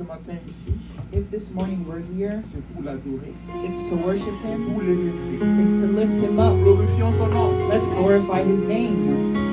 matin ici, If this morning we're here, c'est pour l'adorer, it's to worship c'est Him, pour l'élever. it's to lift Him up. Glorifions son nom. Let's glorify His name.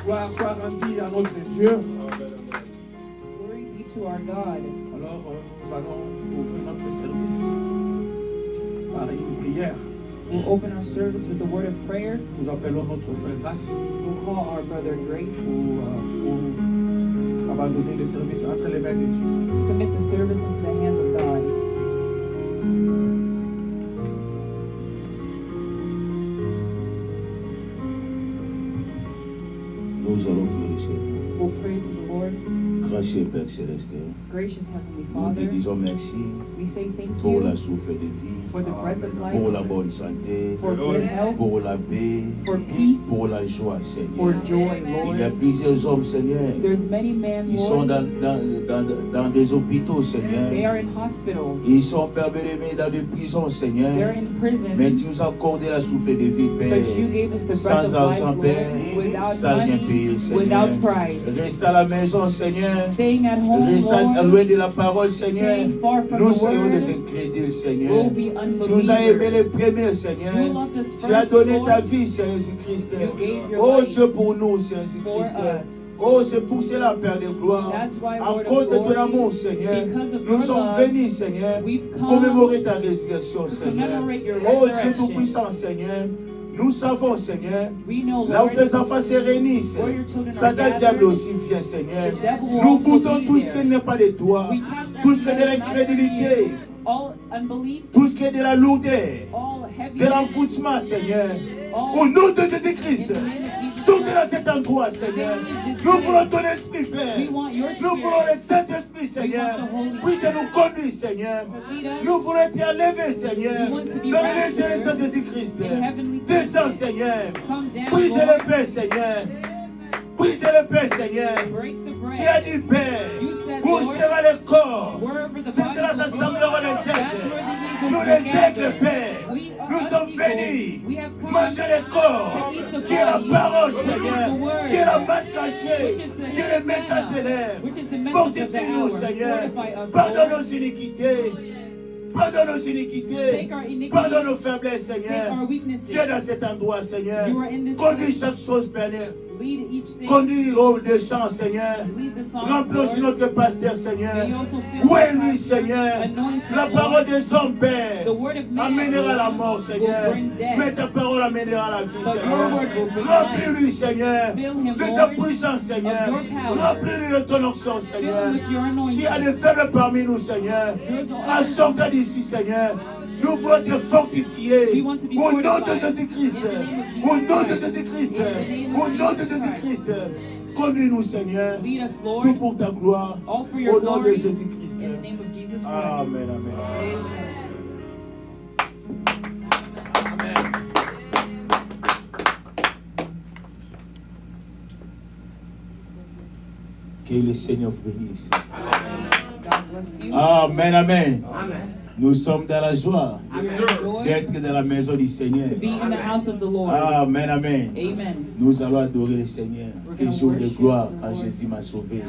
Gloire soit rendue à notre Dieu. Glory be to our God. Alors, nous allons ouvrir notre service par une prière. We'll open our service with a word of prayer. Nous appelons notre frère Grace We'll call our brother Grace pour abandonner le service entre les mains de Dieu. to commit the service into the hands of God. Gracieux Père Céleste, Gracious Heavenly nous te Father, disons merci we say thank pour la you souffle de vie, for the breath of pour la life, bonne santé, for good health, pour la paix, for peace, pour la joie, for Seigneur. joy, Il y a Lord. plusieurs hommes, Seigneur, There's many men, ils sont Lord, dans des hôpitaux, they Seigneur. are in hospitals, Ils sont, Père bien-aimé, dans des prisons, they're Seigneur. in Mais tu prison, nous as accordé la souffle de vie, Père. but you gave us the breath Sans of life, argent, Lord, Père, without sans rien money, payer, Seigneur. without price. Reste à la maison, Seigneur. Staying at home, Reste Lord, loin de la parole, Seigneur. staying far from Nous the serons word, des incrédules, Seigneur. we'll be Tu nous as aimés les unbelievers. premiers, Seigneur. You loved us Tu as first, donné ta Lord, vie, Seigneur Jésus-Christ. You gave your Oh life Dieu, pour nous, Seigneur for Jésus-Christ. us. Oh, c'est pour cela, Père de gloire. That's why, À Lord cause of de ton glory, amour, Seigneur, because of nous your sommes love, venus, Seigneur, we've pour come commémorer ta résurrection, to Seigneur. commemorate your Oh Dieu resurrection. Tout-Puissant, Seigneur, nous savons, Seigneur, We know, là où Lord, tes enfants se réunissent, where your children are Satan, diable gathered, aussi vient, Seigneur. the devil will Nous also boutons be tout ce there. qui n'est pas de toi, We cast tout ce qui est de everything that is not of l'incrédulité, you, all unbelief, tout ce qui est de la lourdeur, all de heaviness, l'enfouissement, Seigneur. Au all nom de Jésus-Christ, sortez dans cet endroit, Seigneur. Nous voulons ton esprit, we Père. want your Nous voulons le spirit Saint-Esprit, Seigneur. Puisse nous conduire, Seigneur. to lead us Nous voulons être enlevés, Seigneur. We want to be Dans le raptured Saint Jésus-Christ. in heavenly Descends, places. Seigneur. Come down, Brise Lord, le pain, Seigneur. Brise le pain, Seigneur. break the Tu as bread. dit, Père, You said, où Lord, sera le corps? wherever the Ce body sera will sa be, semblera les that's where aigles. the Nous eagles les will gather. aigles, Père. We are Nous sommes eagles. venus We have come manger le corps, to eat the qui est la body, parole, which is Seigneur, the word, qui est la manne cachée, which is the qui est le message de l'air. which is the message of the Fortifie-nous, hour. Seigneur. Fortify us, Pardonne Lord. nos iniquités. Pardonne nos iniquités. Take our iniquities. Pardonne nos faiblesses, Take Seigneur. our weaknesses. Tu es dans cet endroit, Seigneur. You are in this Conduis place. chaque chose, Père. Lead each thing. Conduis au des chants, Seigneur. Lead the songs, Remplis aussi Lord. notre pasteur, Seigneur. May you also fill Où est our lui, pastor, Seigneur? anoint him, La Lord. parole des hommes, Père, The word of man, amènera la Lord, mort, will Seigneur. bring death. Mais ta parole amènera la vie, But Seigneur. your word will bring Remplis-lui, Seigneur, Fill him, de ta Lord, puissance, Seigneur. of your power. Remplis-lui de ton onction, Fill Seigneur. him with your anointing. S'il y a des faibles parmi nous, Seigneur, You're the en only- sortant d'ici, Seigneur, nous voulons te fortifier. We want to be Au nom de fortified. Jésus-Christ. In the name of Jesus Au nom de Christ. Jésus-Christ. In the name of Au nom de Jesus Jésus-Christ. Conduis-nous, Seigneur. Lead us, Tout Lord, pour ta gloire. all for your Au nom de glory. Jésus-Christ. In the name of Jesus Christ. Amen, amen. Amen. Que le Seigneur vous bénisse. God bless you. Amen, amen. Amen. Nous sommes dans la joie We're in joy d'être dans la maison du Seigneur. to be in the house of the Lord. Amen, amen. Amen. Nous allons adorer le Seigneur. We're Quel gonna jour de worship gloire the quand Lord. Jésus m'a sauvé.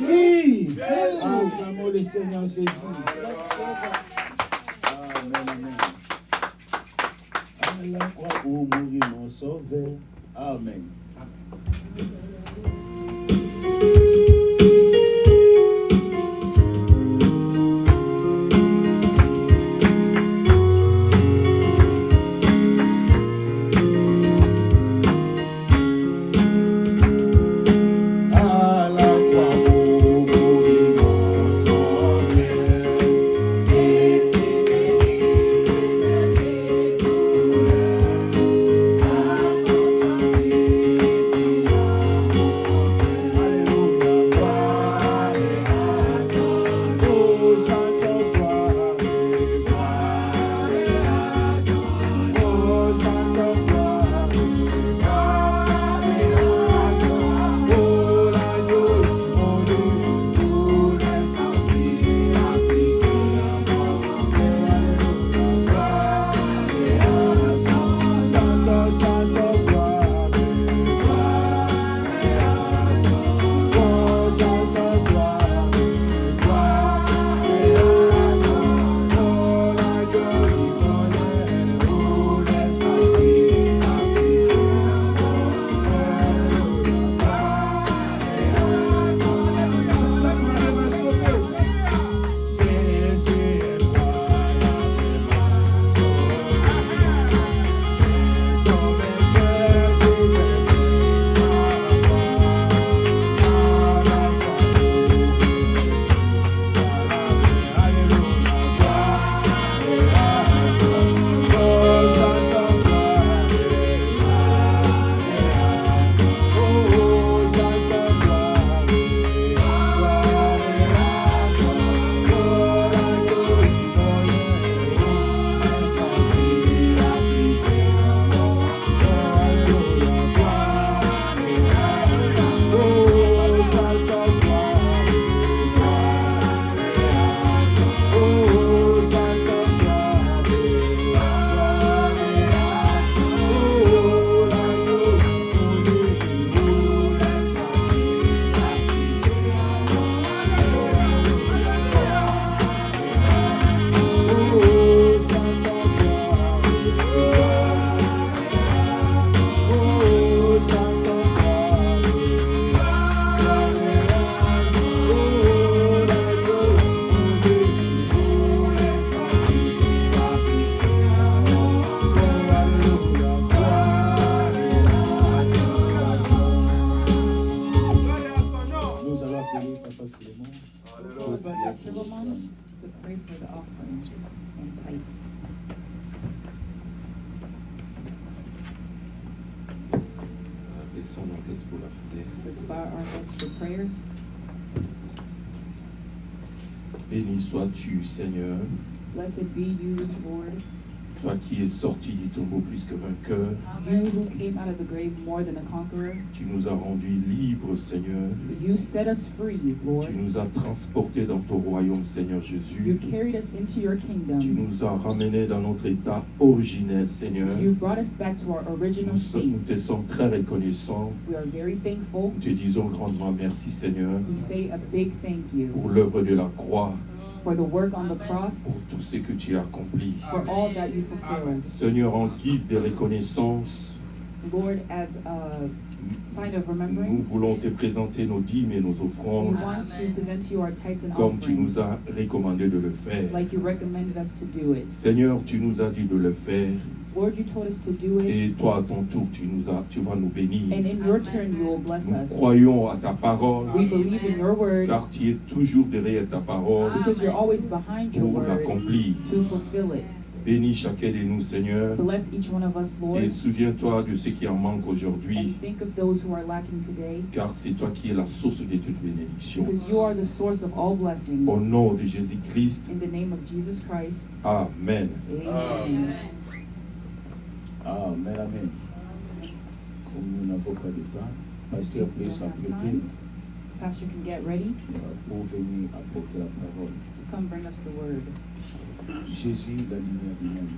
Oui. Acclamons le Seigneur Jésus. Amen, amen. À la croix où mourit mon sauveur. Amen. To pray for the offering and tithes. Baissons nos têtes pour la prière. Let's bow our heads for prayer. Béni sois-tu, Seigneur, Blessed be you, Lord, toi qui es sorti du tombeau plus que vainqueur. you who came out of the grave more than a conqueror. Tu nous as rendus libres, Seigneur. You set us free, Lord. Tu nous as transportés dans ton royaume, Seigneur You Jésus. carried us into your Tu kingdom. nous as ramenés dans notre état originel, Seigneur. You brought us back to our original Nous te state. sommes très reconnaissants. We are very thankful. Nous te disons grandement merci, Seigneur, We say a big thank you pour l'œuvre de la croix, for the work on the pour cross, tout ce que tu as accompli. for all that you fulfill us. Seigneur, en guise de reconnaissance, Lord, as a sign of nous remembering, voulons te présenter nos dîmes et nos we offrandes want to present to you our tithes and comme tu offerings, nous as recommandé de le faire. like you recommended us to do it. Seigneur, tu nous as dit de le faire Lord, you told us to do it, et toi à ton tour tu vas nous bénir. and in your turn you will bless Nous us. croyons à ta parole We believe in your word car tu es toujours derrière ta parole because you're always behind your pour word l'accomplir. to fulfill it. Bénis chacun de nous, Seigneur, Bless each one of us, Lord, et souviens-toi de ce qui en manque aujourd'hui, and think of those who are lacking today, car c'est toi qui es la source de toute bénédiction. because you are the source of all blessings. Au nom de Jésus-Christ, In the name of Jesus Christ, Amen. amen. Amen, amen. Comme nous n'avons pas de temps, pasteur peut s'apprêter Pastor can get ready pour venir apporter la parole. to come bring us the word. Jésus, la lumière du monde.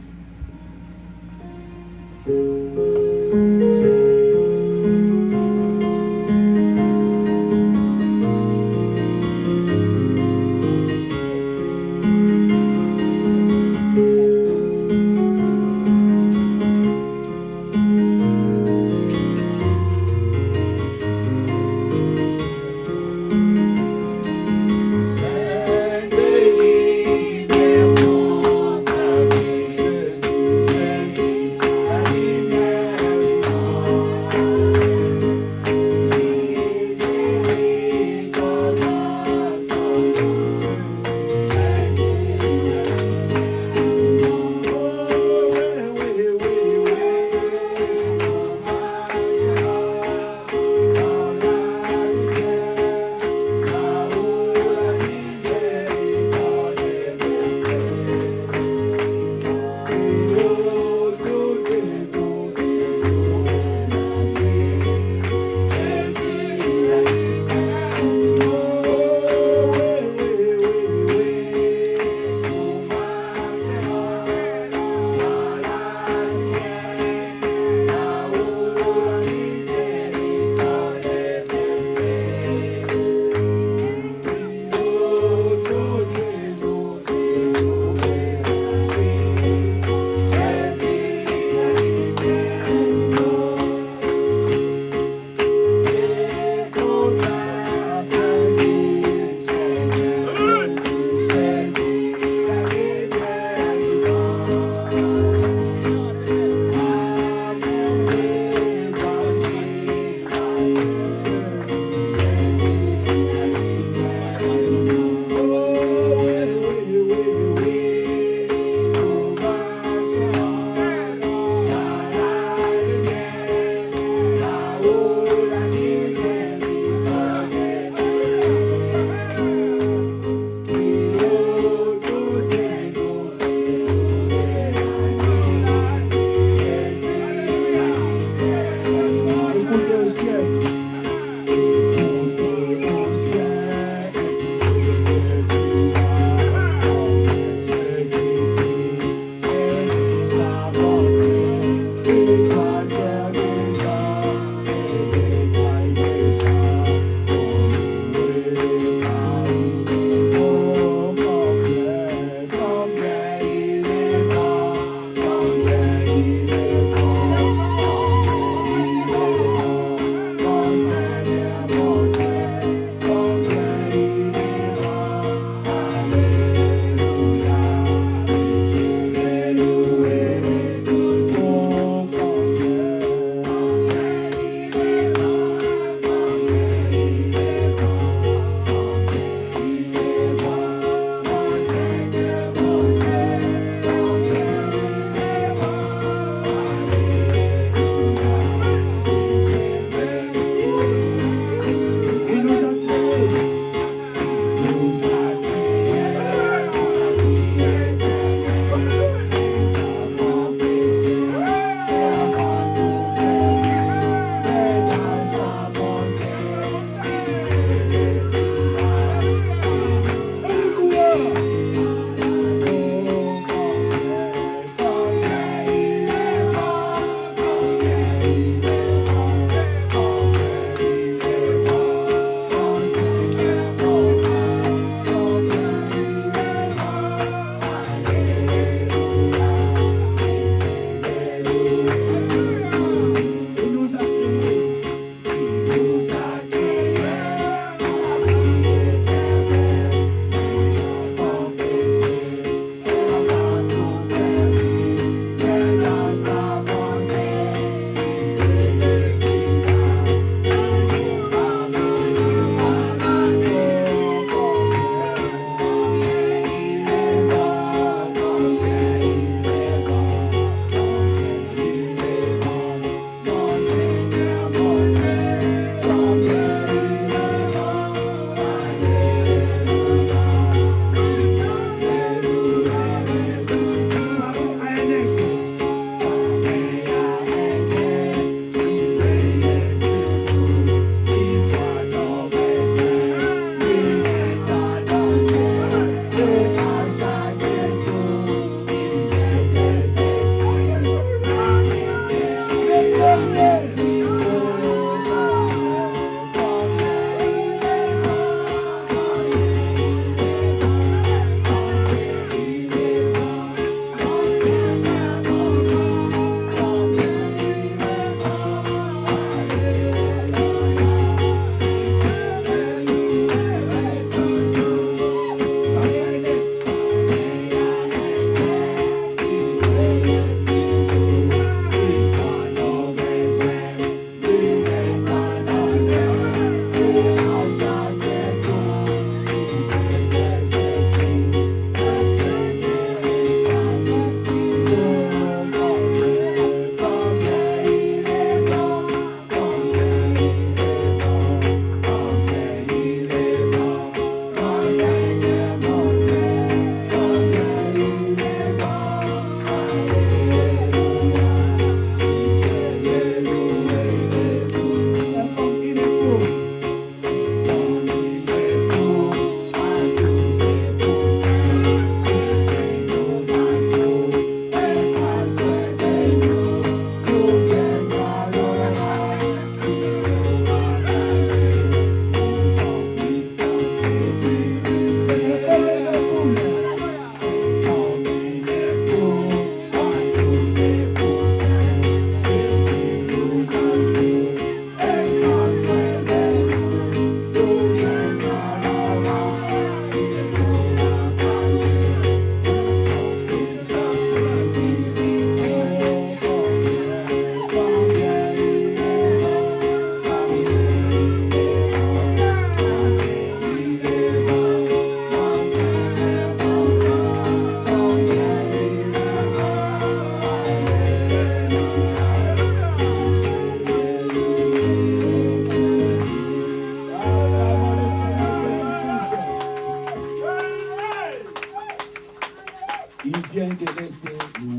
qui a intérêt de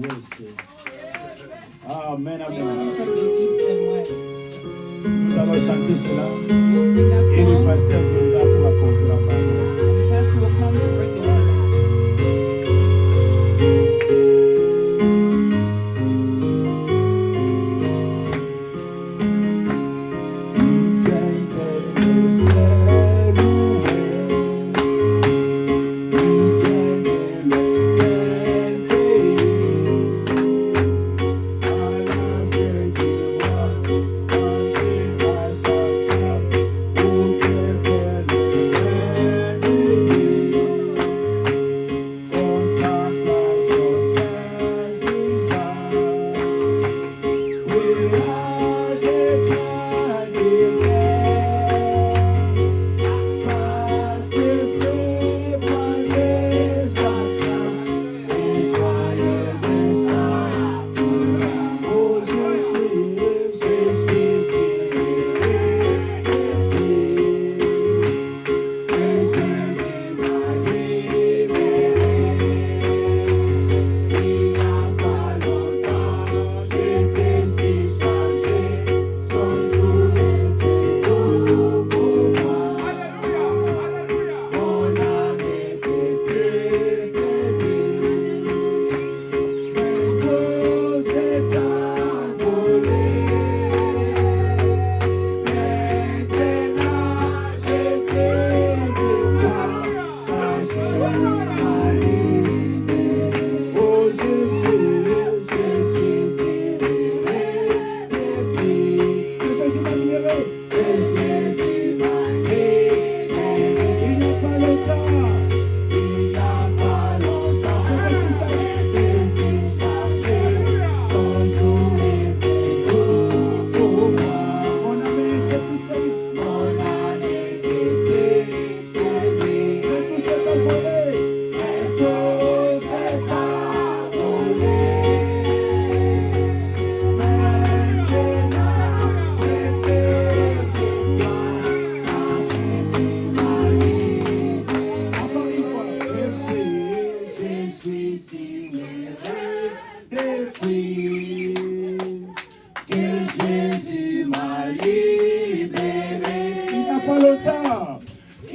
l'Ouest. Amen, From amen. the east and west. Nous allons chanter cela We'll sing that et le song. pasteur viendra pour apporter la parole. The pastor will come to bring the word.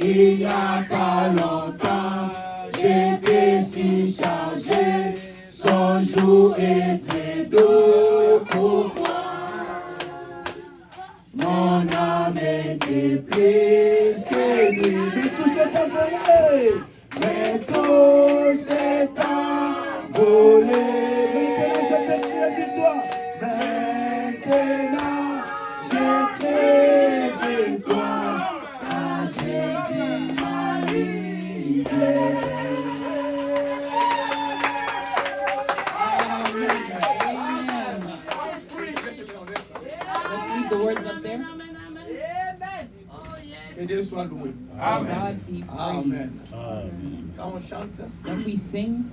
Il n'y a pas longtemps, j'étais si chargé, son jour était doux pour moi. Mon âme était plus que lui. Mais tout s'est envolé, mais tout s'est envolé. Maintenant je peux crier victoire. Maintenant je crie victoire. À Jésus m'a libéré. Let's read the words up there. Que Dieu soit loué. God be Amen. praised. Quand on chante, When we sing,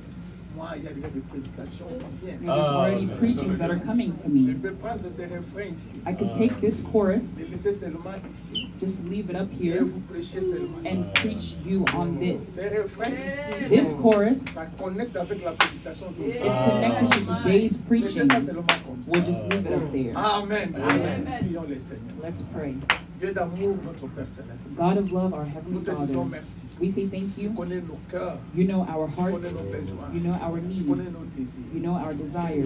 moi, il y a déjà des prédications qui viennent. there's already preachings that are coming to Je me. peux prendre ces refrains ici, I could take this chorus, les laisser seulement ici, just leave it up et here, vous prêcher seulement and ici. preach you on this. Ces refrains ici, This chorus ça connecte avec la prédication is d'aujourd'hui. connected to today's Laissez preaching. ça seulement comme ça. We'll just leave it up there. Amen. Amen. Prions le Seigneur. Let's pray. Dieu d'amour, notre Père Céleste. God of love, our Nous Heavenly te disons Father, merci. we say thank Tu you. connais nos cœurs, You know our tu connais hearts, nos besoins, you know our tu connais needs, nos désirs. you know our Tu es le desires.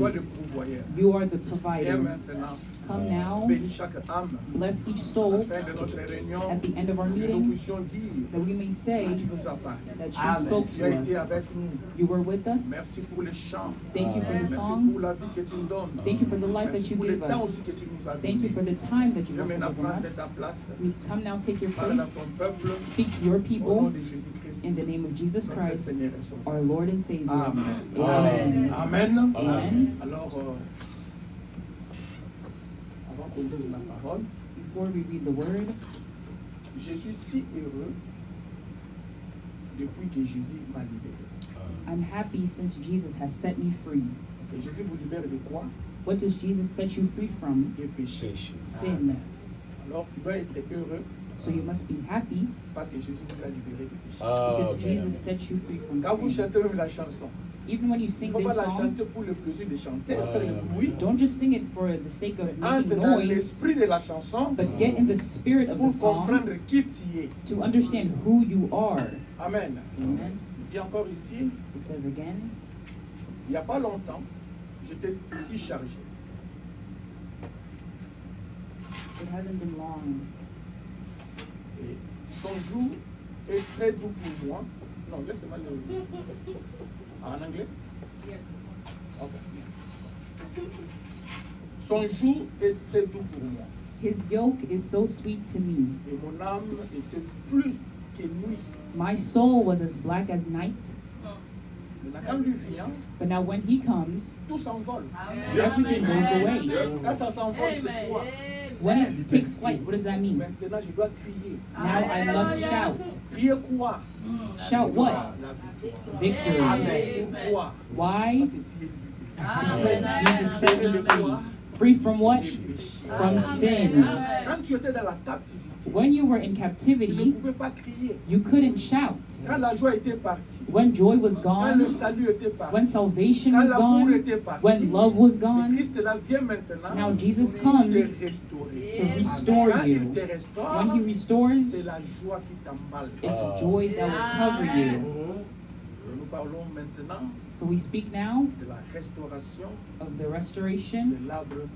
pourvoyeur. You are the Viens provider. maintenant, Come now, bénis chaque âme, bless each à soul la fin de notre réunion, at the end of our que nous meeting, puissions dire that we may say que tu nous as parlé. that you spoke Tu as été to us. avec nous. You were with us. Merci pour les chants. Thank you for the Merci songs. pour la vie que tu nous donnes. Thank you for the life that Merci you pour le gave temps us. aussi que tu nous as Thank you donné. for the time that you Viens also maintenant given prendre us. ta place. We come now, take your Parle à place, ton peuple. speak to your Au nom people de Jésus-Christ, in the name of Jesus notre Christ, Seigneur et Sauveur. our Lord and Savior. Amen. Amen. Amen. Amen. Alors, avant qu'on dise la parole, Before we read the word, je suis si heureux depuis que Jésus m'a libéré. I'm happy since Jesus has set me free. Et Jésus vous libère de quoi? What does Jesus set you free from? Des péchés. Sin. Alors, tu dois être heureux So you must be happy parce que Jésus vous a libéré du péché. because Jesus set you free from Quand vous sin. chantez même la chanson, Even when you il sing ne faut this pas la song, chanter pour le plaisir de chanter, faire le bruit. don't just sing it for the sake of Entre making dans noise, l'esprit de la chanson but get in the spirit of the pour song comprendre qui tu es. to understand who you are. Amen. Amen. Il dit encore ici, It says again, il n'y a pas longtemps, j'étais ici chargé. it hasn't been long. Et son jour est très doux pour moi. Non, laissez-moi le... En anglais? Ok. Son jour est très doux pour moi. His yoke is so sweet to me. Et mon âme était plus que nuit. My soul was as black as night. Maintenant, quand lui vient, But now when he comes, tout s'envole. everything goes away. Quand ça s'envole, c'est quoi? When it takes flight, what does that mean? Maintenant, je dois crier. Now I must shout. Crier quoi? Shout what? La victoire. Victory. Amen. Pourquoi? Why? Parce que tu es libre. Because Jesus set me free. Free from what? From sin. Quand tu étais dans la captivité, When you were in tu ne captivity, pouvais pas crier. you couldn't shout. Quand la joie était partie, When joy was quand le gone, salut était parti, when salvation quand was l'amour gone, était parti, when love was le gone, Christ là vient maintenant now Jesus pour comes te restaurer. to restore Quand il you. te restaure, When he c'est restores, la joie qui t'emballe. it's joy that will cover you. Nous parlons maintenant But we speak now de la restauration of the restoration de l'arbre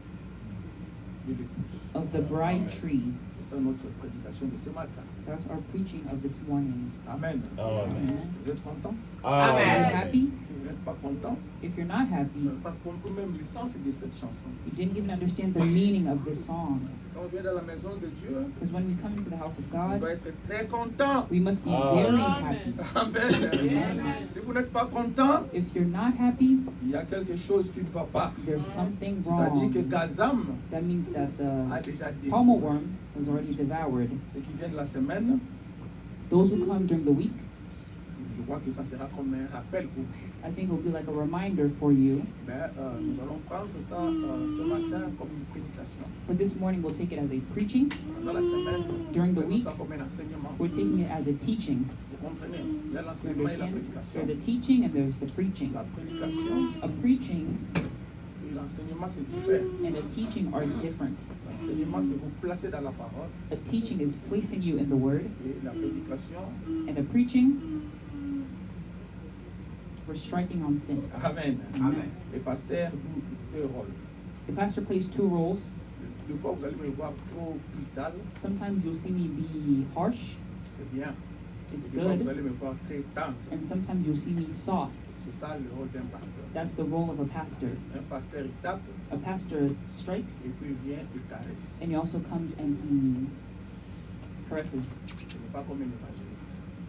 de l'épouse. of the bride tree. C'est ça notre prédication de ce matin. That's our preaching of this morning. Amen. Amen. Vous êtes contents? Are you happy? Si vous n'êtes pas contents, If you're not vous happy, n'avez pas compris même le sens de cette chanson. you didn't even understand the meaning of this song. Quand on vient dans la maison de Dieu, Because when we come into the house of on God, doit être très content. we must be very happy. Amen. Si vous n'êtes pas content, If you're not happy, il y a quelque chose qui ne va pas. there's something C'est-à-dire que wrong. Gazam That means that a the déjà palmer dévoré. worm was already devoured. Ceux qui viennent la semaine, Those who come during the week, je crois que ça sera comme un rappel pour vous. I think it will be like a reminder for you. Mais nous allons prendre ça ce matin comme une prédication. But this morning we'll take it as a preaching. Dans la semaine, During the nous week, ça comme un enseignement. we're taking it as a teaching. Vous comprenez? Il y a You l'enseignement et la understand? prédication. There's a teaching and there's the preaching. La prédication A preaching et l'enseignement, c'est différent. and a teaching are different. L'enseignement, c'est vous placer dans la parole. A teaching is placing you in the word, Et la prédication, and a preaching, we're striking on sin. amen. Amen. Les pasteurs jouent deux rôles. The pastor plays two roles. Des fois, vous allez me voir trop brutal, Sometimes you'll see me be harsh, c'est bien. it's Des fois, vous good, allez me voir très tendre. and sometimes you'll see me soft. C'est ça le rôle d'un pasteur. That's the role of a pastor. Un pasteur, il tape A pastor strikes, et puis il vient, il caresse. and he also comes and he caresses. Ce n'est pas comme un évangéliste.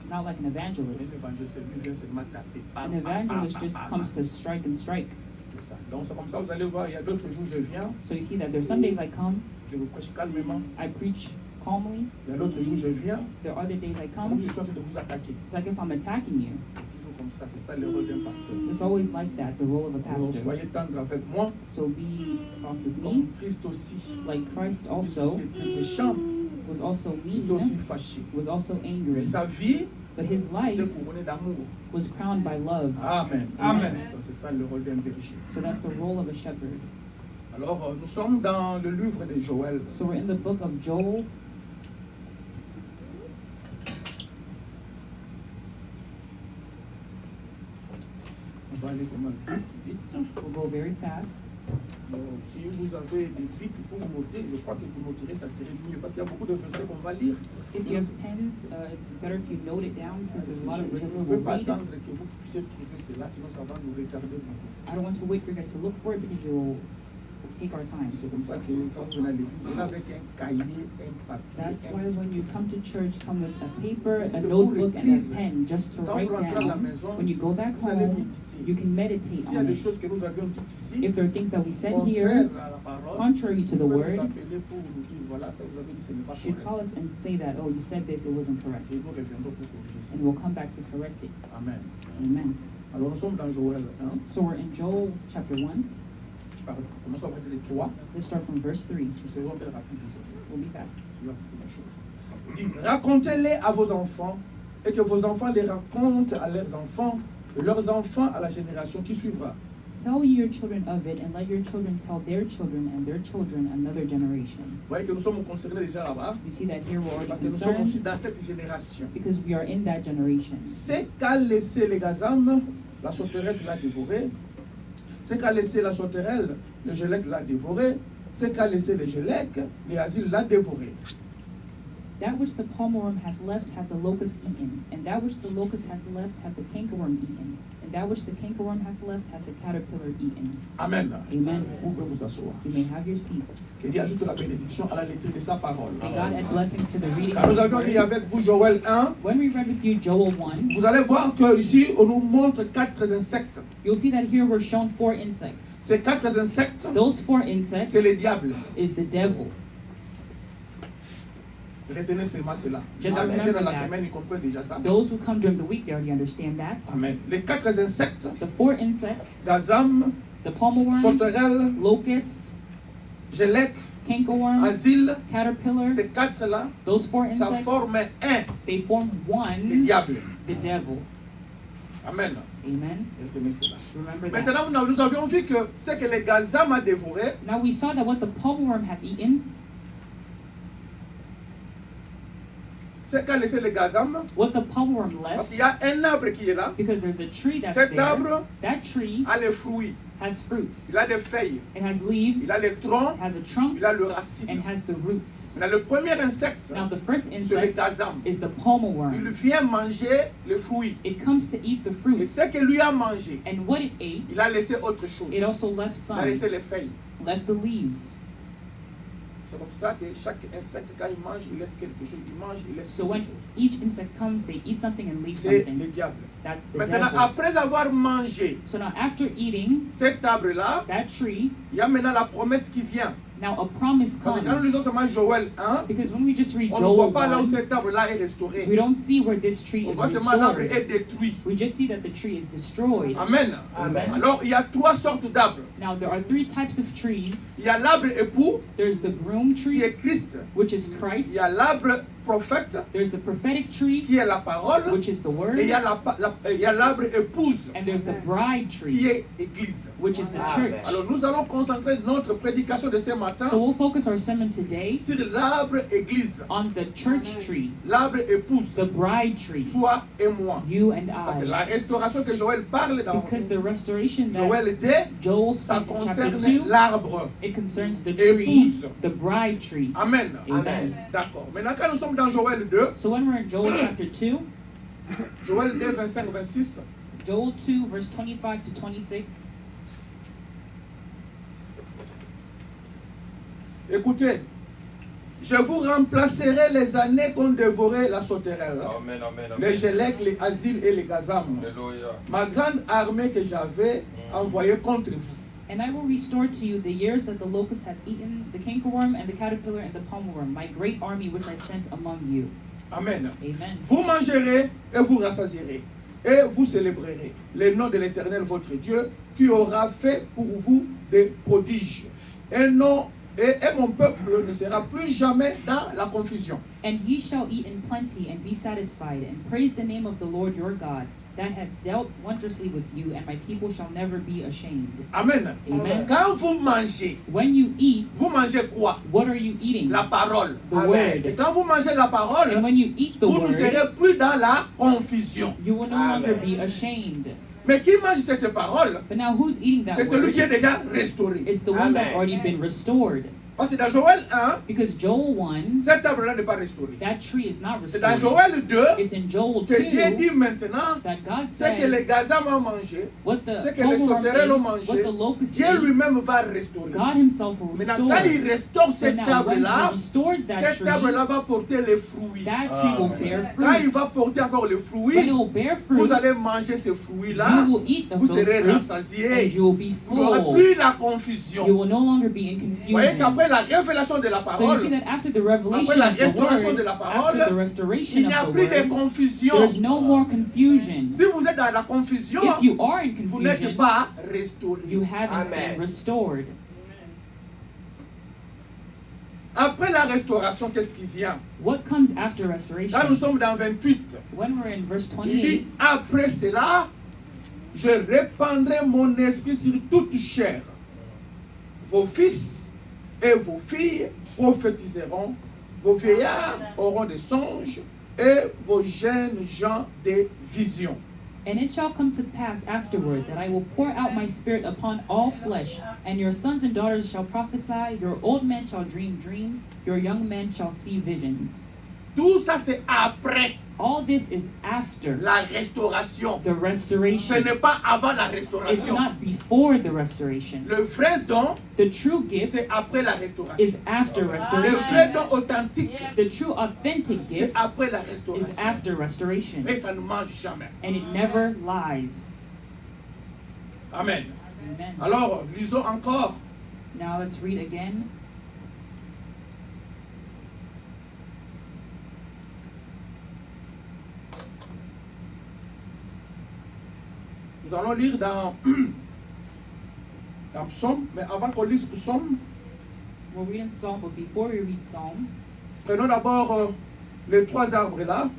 Not like an Un evangelist. évangéliste, lui vient seulement taper. An evangelist just comes to strike and strike. C'est ça. Donc c'est comme ça, vous allez voir, il y a d'autres jours, je viens, So you see that there's some days I come, je vous prêche calmement. I preach calmly. Il y a d'autres jours, je viens, There are other days I comme come, je suis en train de vous attaquer. it's like if I'm attacking you. C'est toujours comme ça, c'est ça le rôle d'un pasteur. It's always like that, the role of a Donc pastor. soyez tendre avec moi, So be soft with comme me, Christ aussi. like Christ Christ also était méchant, was also il était aussi mean, fâché. was also Mais angry, sa vie but his était life couronnée d'amour. was crowned by love. Amen. Amen. Donc c'est ça le rôle d'un berger. So that's the role of a shepherd. Alors nous sommes dans le livre de Joël. So we're in the book of Joel. On va aller vraiment vite. We'll go very fast. Donc, si vous avez des bics pour noter, je crois que vous noterez, ça serait mieux. Parce qu'il y a beaucoup de versets qu'on va lire. If you have pens, it's better if you note it down because there's a lot of Je verses ne we'll veux pas read. attendre que vous puissiez trouver cela, sinon ça va nous retarder beaucoup. I don't want to wait for you guys to look for it because it will take our time. C'est comme ça que quand vous venez à l'église, venez avec un cahier, un papier. That's why when you come to church, come with a paper, a C'est notebook, pour and a écrire. pen just to Quand write vous rentrez à la down. maison, When you go back vous allez home, méditer. you can meditate S'il y a on des it. choses que nous avions dites ici, If there are things that we said contraires here, à la parole, contrary to the vous pouvez word, nous appeler pour nous dire, voilà, ça vous avez dit, ce n'est pas you should call correct. us and say that, oh, you said this, it wasn't correct. Et nous reviendrons pour corriger ça. And we'll come back to correct it. Amen. Amen. Alors nous sommes dans Joël 1. So we're in Joel chapter 1. Commençons à partir de 3. Let's start from verse 3. Nous serons bien rapides aujourd'hui. We'll be fast. Il y a beaucoup de choses. Il dit, racontez-les à vos enfants et que vos enfants les racontent à leurs enfants et leurs enfants à la génération qui suivra. Tell your children of it, and let your children tell their children and their children another generation. Vous voyez que nous sommes concernés déjà là-bas You see that here we're already parce que nous sommes aussi concerned dans cette génération. because we are in that generation. C'est qu'a laissé les Gazam, la sauterelle l'a dévoré. C'est qu'a laissé la sauterelle, le Gélec l'a dévoré. C'est qu'a laissé le Gélec, les Asile l'a dévoré. That which the palmerworm hath left hath the locust eaten, and that which the locust hath left hath the cankerworm eaten, and that which the cankerworm hath left hath the caterpillar eaten. Amen. Amen. Vous pouvez vous asseoir. You may have your seats. Que Dieu ajoute la bénédiction à la lecture de sa parole. May God add blessings to the reading Car of nous His avions lu word. avec vous Joël 1. When we read with you Joel 1, Vous allez voir que ici on nous montre 4 insectes. you'll see that here we're shown 4 insects. Ces 4 insectes, Those 4 insects c'est le diable. is the devil. Retenez seulement cela. Just Dans remember la that. semaine, ils comprennent déjà ça. Those who come during the week, they already understand that. Amen. Les 4 insectes, The 4 insects, Gazam, the palmerworm, sauterelle, locust, Gélec, cankerworm, Asile, caterpillar, ces 4-là, those 4 ça insects, forme un, they form le one, diable. the devil. Amen. Amen. Retenez cela. Remember Maintenant, that. nous avions vu que ce que les Gazam a dévoré, Now we saw that what the palmerworm hath eaten, c'est qu'a laissé les Gazam, what the palmerworm parce qu'il left, y a un arbre qui est là, because there's a tree that's cet there. arbre That tree a les fruits, has fruits. il a des feuilles, It has leaves, il a les troncs, has a trunk, il a le racine. and has the roots. Là, le premier insecte, Now the first c'est le insect Gazam. is the Il palmerworm. vient manger les fruits. It comes to eat the Et fruits. ce que lui a mangé, And what it ate, il a laissé autre chose. it also left Il a some, laissé les feuilles. left the leaves. C'est comme ça que chaque insecte, quand il mange, il laisse quelque chose. Il mange, il laisse So quelque when chose. each insect comes, they eat something and leave C'est le something. diable. That's the Maintenant, devil. après avoir mangé So now after eating cet arbre-là, that tree, il y a maintenant la promesse qui vient. now a promise Parce que quand nous lisons comes. seulement Joël 1, Because when we just read on ne voit Joel pas là où 1, cet arbre-là est restauré. we don't see where this tree On is voit seulement l'arbre est restored. détruit. We just see that the tree is destroyed. Amen. Amen. Alors, il y a 3 sortes d'arbres. Now there are 3 types of trees. Il y a l'arbre époux, There's the groom qui tree, est Christ. which is Il Christ. y a l'arbre prophète, There's the prophetic tree, qui est la parole. which is the word. Et il y a il y a l'arbre épouse, And there's the bride qui tree, est Église. which is the church. Alors, nous allons concentrer notre prédication de ce matin So we'll focus our sermon today sur l'arbre Église, on the church tree, l'arbre épouse, the bride tree, toi et moi. you and Parce que I. la restauration que Joël parle dans Because the restoration that Joël 2, Joel ça speaks in chapter concerne 2, l'arbre. it concerns the tree, Épouse. the bride tree. Amen. Amen. D'accord. Maintenant, quand nous sommes dans Joël 2, So when we're in Joel chapter 2, Joël 2, 25-26, Joel 2, verse 25 to 26, écoutez, je vous remplacerai les années qu'ont dévoré la sauterelle, Amen, amen, les amen. Gélec, les Asile et les Gazam. Alléluia. Ma grande armée que j'avais envoyée contre vous. and I will restore to you the years that the locusts have eaten, the cankerworm and the caterpillar and the palmerworm, my great army which I sent among you. Amen. Amen. Vous mangerez et vous rassasierez, et vous célébrerez le nom de l'Éternel votre Dieu, qui aura fait pour vous des prodiges. Et mon peuple ne sera plus jamais dans la confusion. And ye shall eat in plenty and be satisfied, and praise the name of the Lord your God, that hath dealt wondrously with you, and my people shall never be ashamed. Amen. Amen. Quand vous mangez, When you eat, vous mangez quoi? what are you eating? La parole. The Et word. quand vous mangez la And parole, when you eat the vous ne word, serez plus dans la confusion. you will no longer be ashamed. Mais qui mange cette parole, But now who's eating that c'est celui qui est word? déjà restauré. It's the one that's already been restored. Parce que dans Joël 1, Because Joel 1, cet arbre-là n'est pas restauré. that tree is not C'est dans restored. Joël 2 It's in Joel que Dieu 2 dit maintenant that God ce que les says Gazam ont mangé, what ce the que les palmerworm sauterelles ont ate, what mangé, the locust Dieu ate, lui-même va restaurer. God himself will Maintenant, restore. quand il restaure So cet now when arbre-là, he restores that cet tree, arbre-là va porter les fruits. that tree will bear Quand il va fruits. porter encore les When fruits, it will bear fruits, vous allez manger ces fruits-là. you will eat of Vous those serez fruits, rassasiés. and you will be Vous n'aurez full. plus la You confusion. will no longer be in Vous voyez confusion. qu'après la révélation de la So you parole, see that after the revelation après la of the restauration de word, la parole, after the il restoration n'y a of the plus de word, confusion. there's no more confusion. Si vous êtes dans la confusion, If you are in vous n'êtes confusion, pas restauré. you haven't Amen. been restored. Après la restauration, qu'est-ce qui vient? What comes after Là, nous restoration? sommes dans 28. When we're in verse Il dit, 28, après cela, je répandrai mon esprit sur toute chair. Vos fils et vos filles prophétiseront, vos vieillards auront des songes et vos jeunes gens des visions. and it shall come to pass afterward that I will pour out my spirit upon all flesh, and your sons and daughters shall prophesy, your old men shall dream dreams, your young men shall see visions. Tout ça, c'est après All this is after la restauration. the Ce restoration. n'est pas avant la It's restauration. not before the restoration. Le vrai don, The true gift c'est après la restauration. is after Le vrai restoration. don authentique, The true authentic c'est gift après la is restauration. after restoration. Mais ça ne mange jamais. And it never lies. Amen. Amen. Alors, lisons encore. Now let's read again. Nous allons lire dans Psaume, mais avant qu'on lise Psaume, We'll read in Psalm, but before we read Psalm, prenons d'abord les trois arbres là.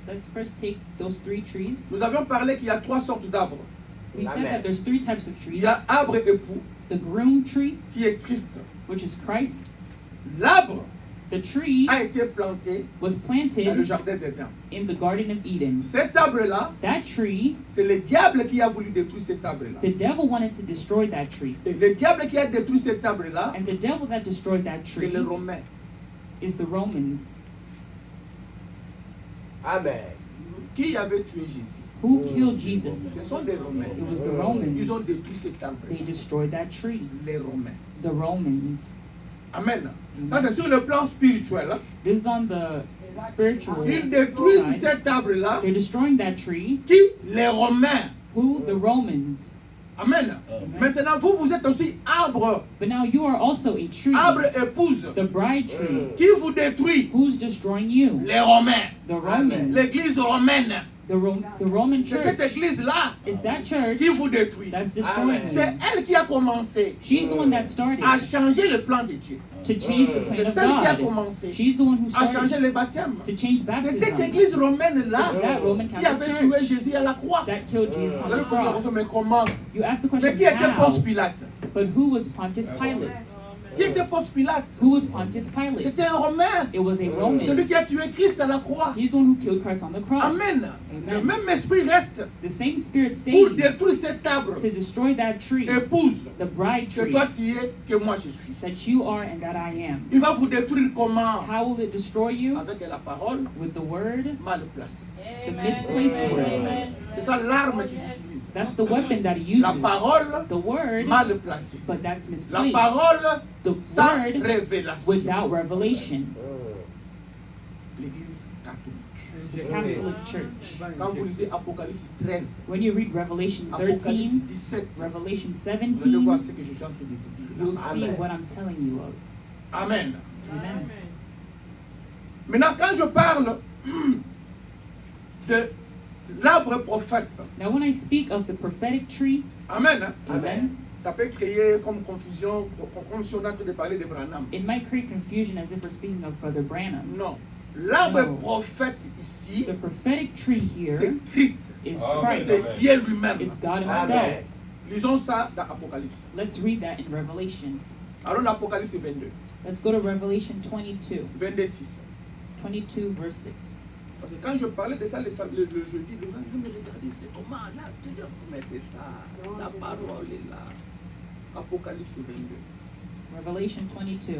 let's first take those three trees. Nous avions parlé qu'il y a trois sortes d'arbres. We said that there's three types of Il trees. y a arbre époux, The groom tree, qui est Christ. which is Christ. L'arbre The tree a été planté was dans le planted jardin d'Éden. in the Garden of Eden. Cet arbre-là, That tree, c'est le diable qui a voulu détruire cet arbre-là. the devil wanted to destroy that tree. Et le diable qui a détruit cet arbre-là, And the devil that destroyed that c'est tree les Romains. is the Romans. Amen. Qui avait tué Jésus? Who killed Ce Jesus? sont les Romains. It was the Ils ont Romans. détruit cet arbre. They destroyed that tree. Les Romains. The Romans. Amen. Ça, c'est sur le plan spirituel. Hein. This is on the spiritual Ils détruisent side. cet arbre-là. They're destroying that tree. Qui? Les Romains. Who? The Romans. Amen. Maintenant, vous êtes aussi arbre. But now you are also a tree. Arbre épouse. The bride tree. Qui vous détruit? Who's destroying you? Les Romains. The Romans. L'église romaine. The Roman C'est cette church. église-là It's that church qui vous détruit. that's destroying C'est you. elle qui a commencé She's the one that started à changer le plan de Dieu. to change the C'est plan of celle qui a God. commencé She's the one who à changer started les baptêmes. to change C'est cette baptism. église romaine-là It's that Roman qui Catholic avait tué Church Jésus à la croix. that killed Jesus Vous on allez the poser la question, mais cross. comment? You ask the Mais question, qui était Ponce how? Pilate? But who was Pontius Pilate? Qui était Ponce Pilate? Who was Pontius Pilate? C'était un Romain. It was a Roman. Celui qui a tué Christ à la croix. He's the one who killed Christ on the cross. Amen. Le Amen. même esprit reste The same spirit pour stays détruire cet arbre. to destroy that tree, Épouse, the bride que tree toi tu es, que moi je suis. that you are and that I am. Il va vous détruire comment? How will it destroy you? Avec la parole With the word, mal placée. the misplaced word. C'est ça l'arme qu'il utilise. That's the weapon that he La uses. parole The word, mal placée. but that's La misplaced. parole The sans word révélation. without revelation. L'église catholique. The Catholic Church. Quand vous lisez Apocalypse 13, When you read Revelation Apocalypse 13, 17, Revelation vous allez voir 17, ce que je suis en train de vous dire. you'll see what I'm telling you of. Amen. Amen. Maintenant, quand je parle de l'arbre prophète, Now, when I speak of the prophetic tree, Amen, hein, amen, ça peut créer comme confusion, comme si on est en train de parler de Branham. it might create confusion as if we're speaking of Brother Branham. Non. L'arbre No. prophète ici, The prophetic tree here c'est Christ. is Amen. Christ. C'est Dieu lui-même. It's God Amen. Himself. Lisons ça dans Apocalypse. Let's read that in Revelation. Alors, l'Apocalypse 22, Let's go to Revelation 22, 26. 22 verse 6. Parce que quand je parlais de ça le jeudi, les gens me regardaient, c'est comment là, tu dis, mais c'est ça, la parole est là. Apocalypse 22. Revelation 22.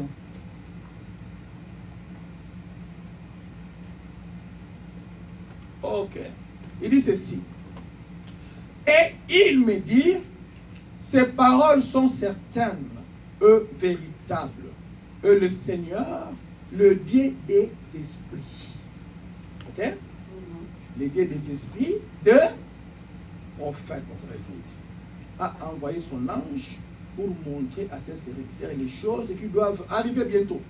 Ok. Il dit ceci. Et il me dit, ces paroles sont certaines, véritables. Le Seigneur, le Dieu des esprits. Ok? Le Dieu des esprits de prophète, a envoyé son ange pour montrer à ses serviteurs les choses qui doivent arriver bientôt.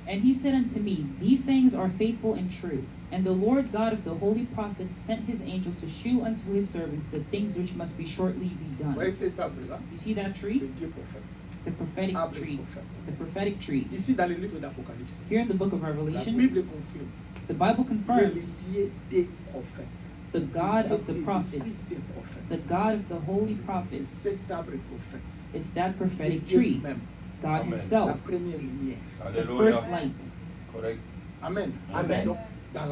And he said unto me, These sayings are faithful and true. And the Lord God of the holy prophets sent his angel to shew unto his servants the things which must be shortly be Vous voyez done. cet arbre-là, You see that le tree? Dieu prophète. The prophetic arbre tree. prophète. The prophetic tree. Ici dans le livre d'Apocalypse, Here in the book of la Revelation, Bible confirme the Bible le confirms Dieu des prophètes. the God of the Les prophets, esprits des prophètes. the God of the holy C'est prophets. cet arbre prophète. It's that prophetic Dieu tree, même, God Amen. la Himself, première lumière. the first light. Correct. Amen. Amen. Donc, dans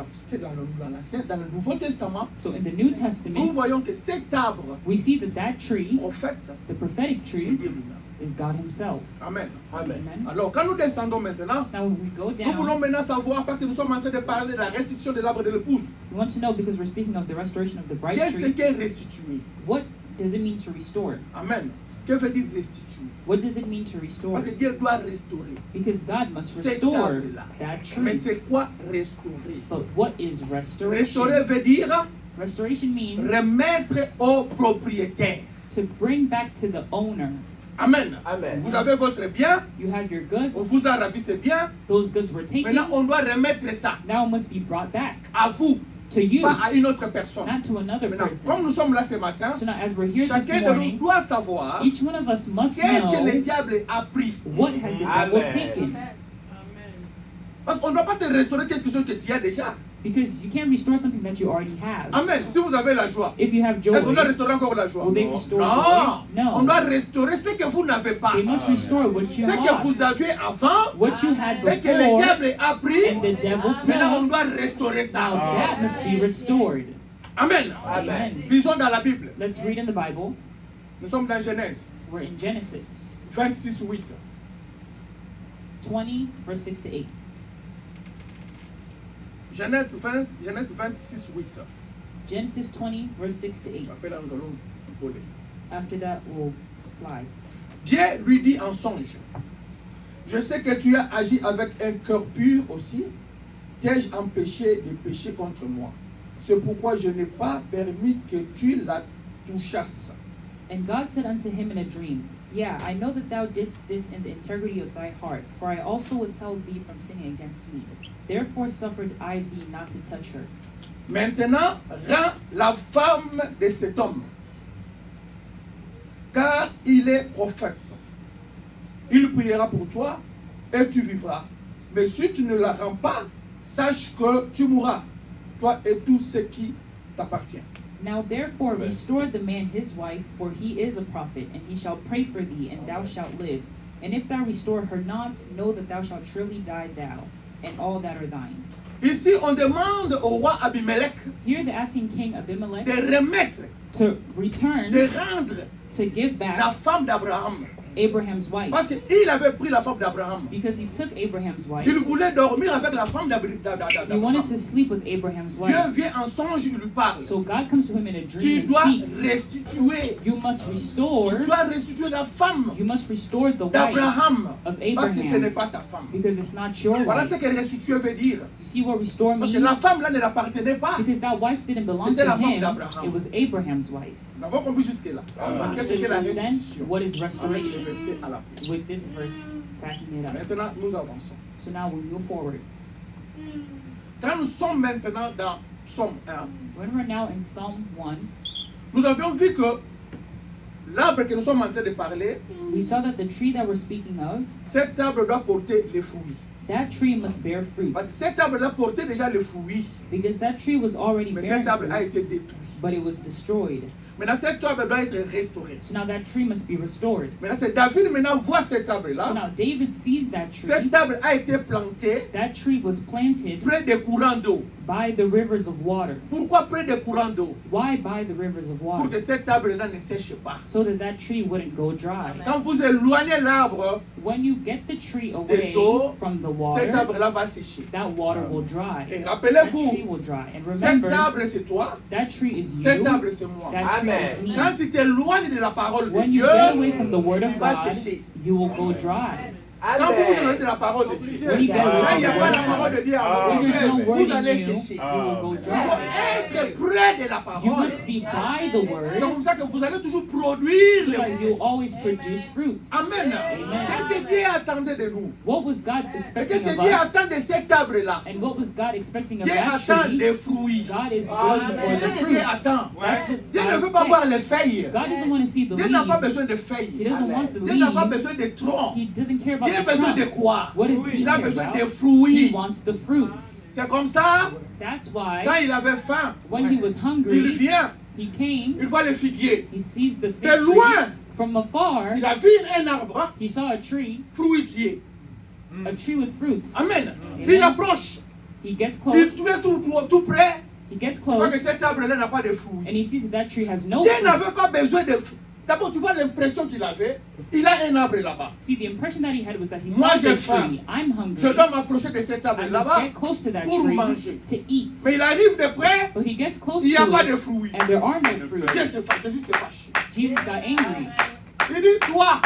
le Nouveau Testament, So in the New nous Testament, voyons que cet arbre we see that tree, prophète, the prophetic c'est tree, Dieu lui-même. is God Himself. Amen. Amen. Amen. Alors, quand nous descendons maintenant, Now when we go nous voulons down, maintenant savoir, parce que nous sommes en train de parler de la restitution de l'arbre de l'épouse. we want to know, because we're speaking of the restoration of the bride Qu'est-ce tree, qu'est restituer? what does it mean to restore? Amen. Que veut dire restituer? What does it mean to restore? Parce que Dieu doit restaurer. Because God must Cet restore arbre-là. that Mais tree. c'est quoi restaurer? But what is Restaurer restoration? veut dire Restoration means remettre au propriétaire. to bring back to the owner. Amen. Amen. Vous avez votre bien, You have your on goods, vous a ravi ces biens. those goods were taken, Maintenant, on doit remettre ça now it must be brought back à vous, to you, pas à une autre personne. not to another Maintenant, person. comme nous sommes là ce matin, So now as we're here this chacun de nous morning, doit savoir each one of us must qu'est-ce que le know diable a pris. what has the devil Amen. taken. Parce qu'on ne doit pas te restaurer quelque chose que tu as déjà. Because you can't restore something that you already have. Amen. Si vous avez la joie, If you have joy, est-ce qu'on doit restaurer encore la joie? will they No. restore Non. joy? On No. doit restaurer ce que vous n'avez pas. They must restore what Ce you que vous lost, aviez avant what you had et que le before, diable a pris. and the devil Maintenant, on took. doit restaurer Now ça. that must be restored. Amen. Amen. Lisons dans la Bible. Let's read in the Bible. Nous sommes dans Genèse We're in Genesis 26, 8. 20, verse 6 to 8. Genèse 26, 8. Genesis 20, verse 6 to 8. Après là, nous allons voler. After that, we'll fly. Dieu lui dit en songe, je sais que tu as agi avec un cœur pur aussi. T'ai-je empêché de pécher contre moi? C'est pourquoi je n'ai pas permis que tu la touchasses. And God said unto him in a dream, Yeah, I know that thou didst this in the integrity of thy heart, for I also withheld thee from sinning against me. Therefore suffered I thee not to touch her. Maintenant, rends la femme de cet homme, car il est prophète. Il priera pour toi et tu vivras. Mais si tu ne la rends pas, sache que tu mourras, toi et tout ce qui t'appartient. Now therefore Amen. restore the man his wife, for he is a prophet, and he shall pray for thee, and thou shalt live. And if thou restore her not, know that thou shalt surely die thou, and all that are thine. Ici, on demande au roi Abimelech Here the asking king Abimelech de remettre, to return, de rendre to give la back femme d'Abraham. Abraham's wife. Parce qu'il avait pris la femme d'Abraham. Because he took Abraham's wife. Il voulait dormir avec la femme He wanted d'Abraham. to sleep with Abraham's Dieu wife. vient en songe, il lui parle. So God comes to him in a Tu dream and dois speaks. restituer. You must Tu restore. dois restituer la femme You must restore the wife d'Abraham. of Parce que ce n'est Abraham. pas ta femme. Because it's not your Voilà wife. ce que restituer veut dire. You see what restore Parce means? que la femme là ne l'appartenait pas. Because that wife didn't belong C'était to la femme him. d'Abraham. It was Abraham's wife. Nous avons compris jusque-là. Qu'est-ce que la Since then, restitution? what is Avec le restoration? verset à la With this verse backing it up. Maintenant, nous avançons. So now we move forward. Quand nous sommes maintenant dans Psaume 1, When we're now in Psalm 1, nous avions vu que l'arbre que nous sommes en train de parler, we saw that the tree that we're speaking of, cet arbre doit porter les fruits. that tree must bear fruit. Parce que cet arbre-là portait déjà les fruits. Because that tree was already Mais bearing cet arbre a été fruits, détruit. but it was destroyed. Maintenant, cet arbre doit être restauré. So now that tree must be restored. Maintenant, c'est David maintenant voit cet So arbre-là. now David sees that tree. Cet arbre a été planté That tree was planted près des courants d'eau. by the rivers of water. Pourquoi près des courants d'eau? Why by the rivers of Pour water? que cet arbre-là ne sèche pas. So that tree wouldn't go dry. Quand vous éloignez l'arbre, When you get the tree away des eaux, from the cet water, arbre-là va sécher. that water will dry. Et That tree rappelez-vous, will dry. And cet remember, arbre c'est toi, that tree is cet you. arbre c'est moi. That tree Amen. is me. Quand tu t'éloignes de la parole de When you Dieu, get away from the word of tu vas God, sécher. you will go dry. Quand vous vous éloignez de la parole de Dieu, When you get quand away il n'y a from pas the la word parole of de Dieu en God, when there's no vous, word vous allez in you, sécher. you will go Il faut dry. être près de la You parole. must be by obey the C'est word, comme ça que vous allez toujours produire so les that fruits. you'll always produce fruits. Amen. Amen. Qu'est-ce que Dieu attendait de nous? What was God Et expecting qu'est-ce que of Dieu us? attend de cet arbre-là? And what was God expecting of Dieu that attend tree? des fruits. God is waiting C'est for ce the que Dieu fruits. attend. That's what Dieu ne God veut pas voir les expects. feuilles. God doesn't want to see the Dieu n'a pas leaves. besoin de He feuilles. doesn't want the Dieu n'a pas leaves. besoin de troncs. He doesn't care about Dieu a the besoin de trunk. quoi? What does he Il a care besoin des about? He fruits. wants the fruits. C'est comme ça, That's why quand il avait faim, when he was il hungry, vient, he came, il voit le figuier. he sees the De fig tree. loin, From afar, il a vu un arbre he saw a tree fruitier. with fruits. Amen. Amen. Il approche. He gets Il close, se trouve tout près. he gets Il voit que close, cet arbre-là n'a pas de fruits. and he sees that tree has no Dieu n'avait fruits. pas besoin de fruits. D'abord, tu vois l'impression qu'il avait. Il a un arbre là-bas. See, the impression that he had was that he Moi, saw j'ai the faim. tree. I'm hungry. Je dois m'approcher de cet arbre I must là-bas get close to that pour tree manger. to eat. Mais il arrive de près, But he gets close il n'y a to pas de it, fruits. and there are no fruits. Dieu se fâche, Jésus se fâche. Jesus got angry. Il dit, toi,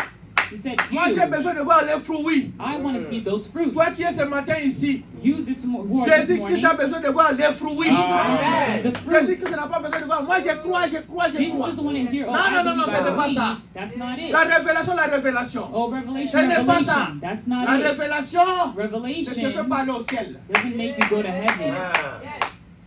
He said, moi j'ai you, besoin de voir les fruits. I want to see those fruits. Toi qui es ce matin ici, You who are this Jésus-Christ morning, a besoin de voir les fruits. Jesus wants to see the fruits. Jésus-Christ n'a pas besoin de voir. Moi je crois, je crois, je Jesus crois. doesn't want to hear, oh, Non, I non, non, non, believe, ce n'est pas I ça. believe. That's not it. La révélation. Oh, Ce revelation, n'est pas ça. revelation. That's not La it. révélation ne te fait Revelation pas aller au ciel. doesn't make you go to heaven.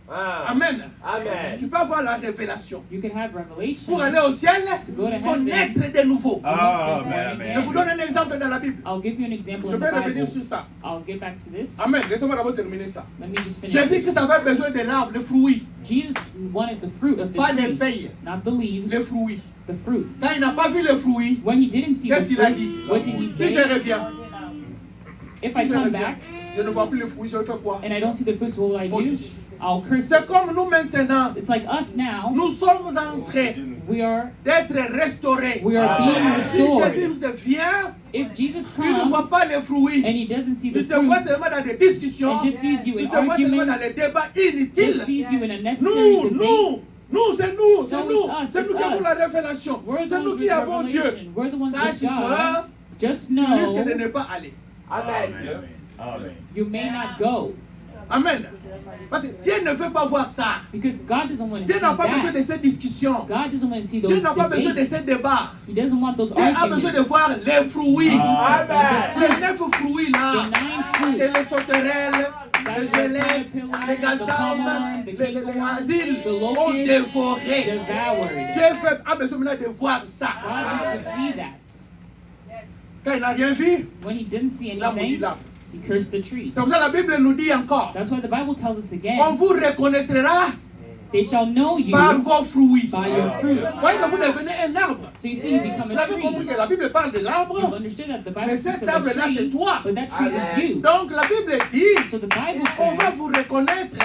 Amen. Amen. Tu peux avoir la révélation. You can have revelation. Pour aller au ciel, go to il faut heaven. naître de nouveau. Amen. Je vous donne un exemple dans la Bible. I'll give you an example Je in the vais revenir Bible. sur ça. I'll get back to this. Amen. Laissez-moi d'abord terminer ça. Let me just finish. Jésus-Christ avait besoin de l'arbre, de fruits. Jesus wanted the fruit of the Pas des tree, feuilles, not the leaves, les fruits. the fruit. Quand il n'a pas vu les fruits, When he didn't see the qu'est-ce qu'il a fruit, dit? what did he Si say? je reviens, If si I je come reviens, back je ne vois plus les fruits, je vais faire quoi? and I don't see the fruits, what will I do? I'll curse C'est it. comme nous maintenant. It's like us now. Nous sommes en train We are d'être restaurés. we are being Si restored. Jésus vient, If Jesus il ne voit comes pas les fruits. and he doesn't see the Il te voit fruits, seulement dans des discussions. and just sees you Il in te voit seulement dans arguments, des débats just inutiles. sees you in unnecessary Nous, debates. c'est nous, c'est No, nous. it's us, C'est nous it's qui avons us. la révélation. We're the C'est ones nous with qui avons Dieu. revelation. We're the ones with Sache God. que Just tu risques de know ne pas aller. Amen. you may not go Amen. Parce que Dieu ne veut pas voir ça. because God doesn't want to Dieu see n'a pas besoin de that. ces discussions. God doesn't want to see Dieu those n'a pas besoin de ces debates. débats. He doesn't want those Dieu a besoin de arguments. voir les fruits. Amen. Les 9 fruits là. The 9 fruits. Et les sauterelles, les gelées, les The gazambes, palmer, the les asiles the ont locusts, dévoré. devoured. Dieu a besoin maintenant de voir ça. God wants to see that. Quand il n'a rien vu, When he didn't see là, maudit anything, l'arbre. he cursed the tree. C'est pour ça que la Bible nous dit encore, That's why the Bible tells us on again, vous reconnaîtra they shall know you par vos fruits. by your fruits. Voyez que vous devenez un arbre. So you see, you become Vous a avez compris tree. que la Bible parle de You've l'arbre, understood that the Bible mais speaks cet of a arbre-là, c'est tree, toi. but that tree is you. Donc la Bible dit, So the Bible on va says vous reconnaître,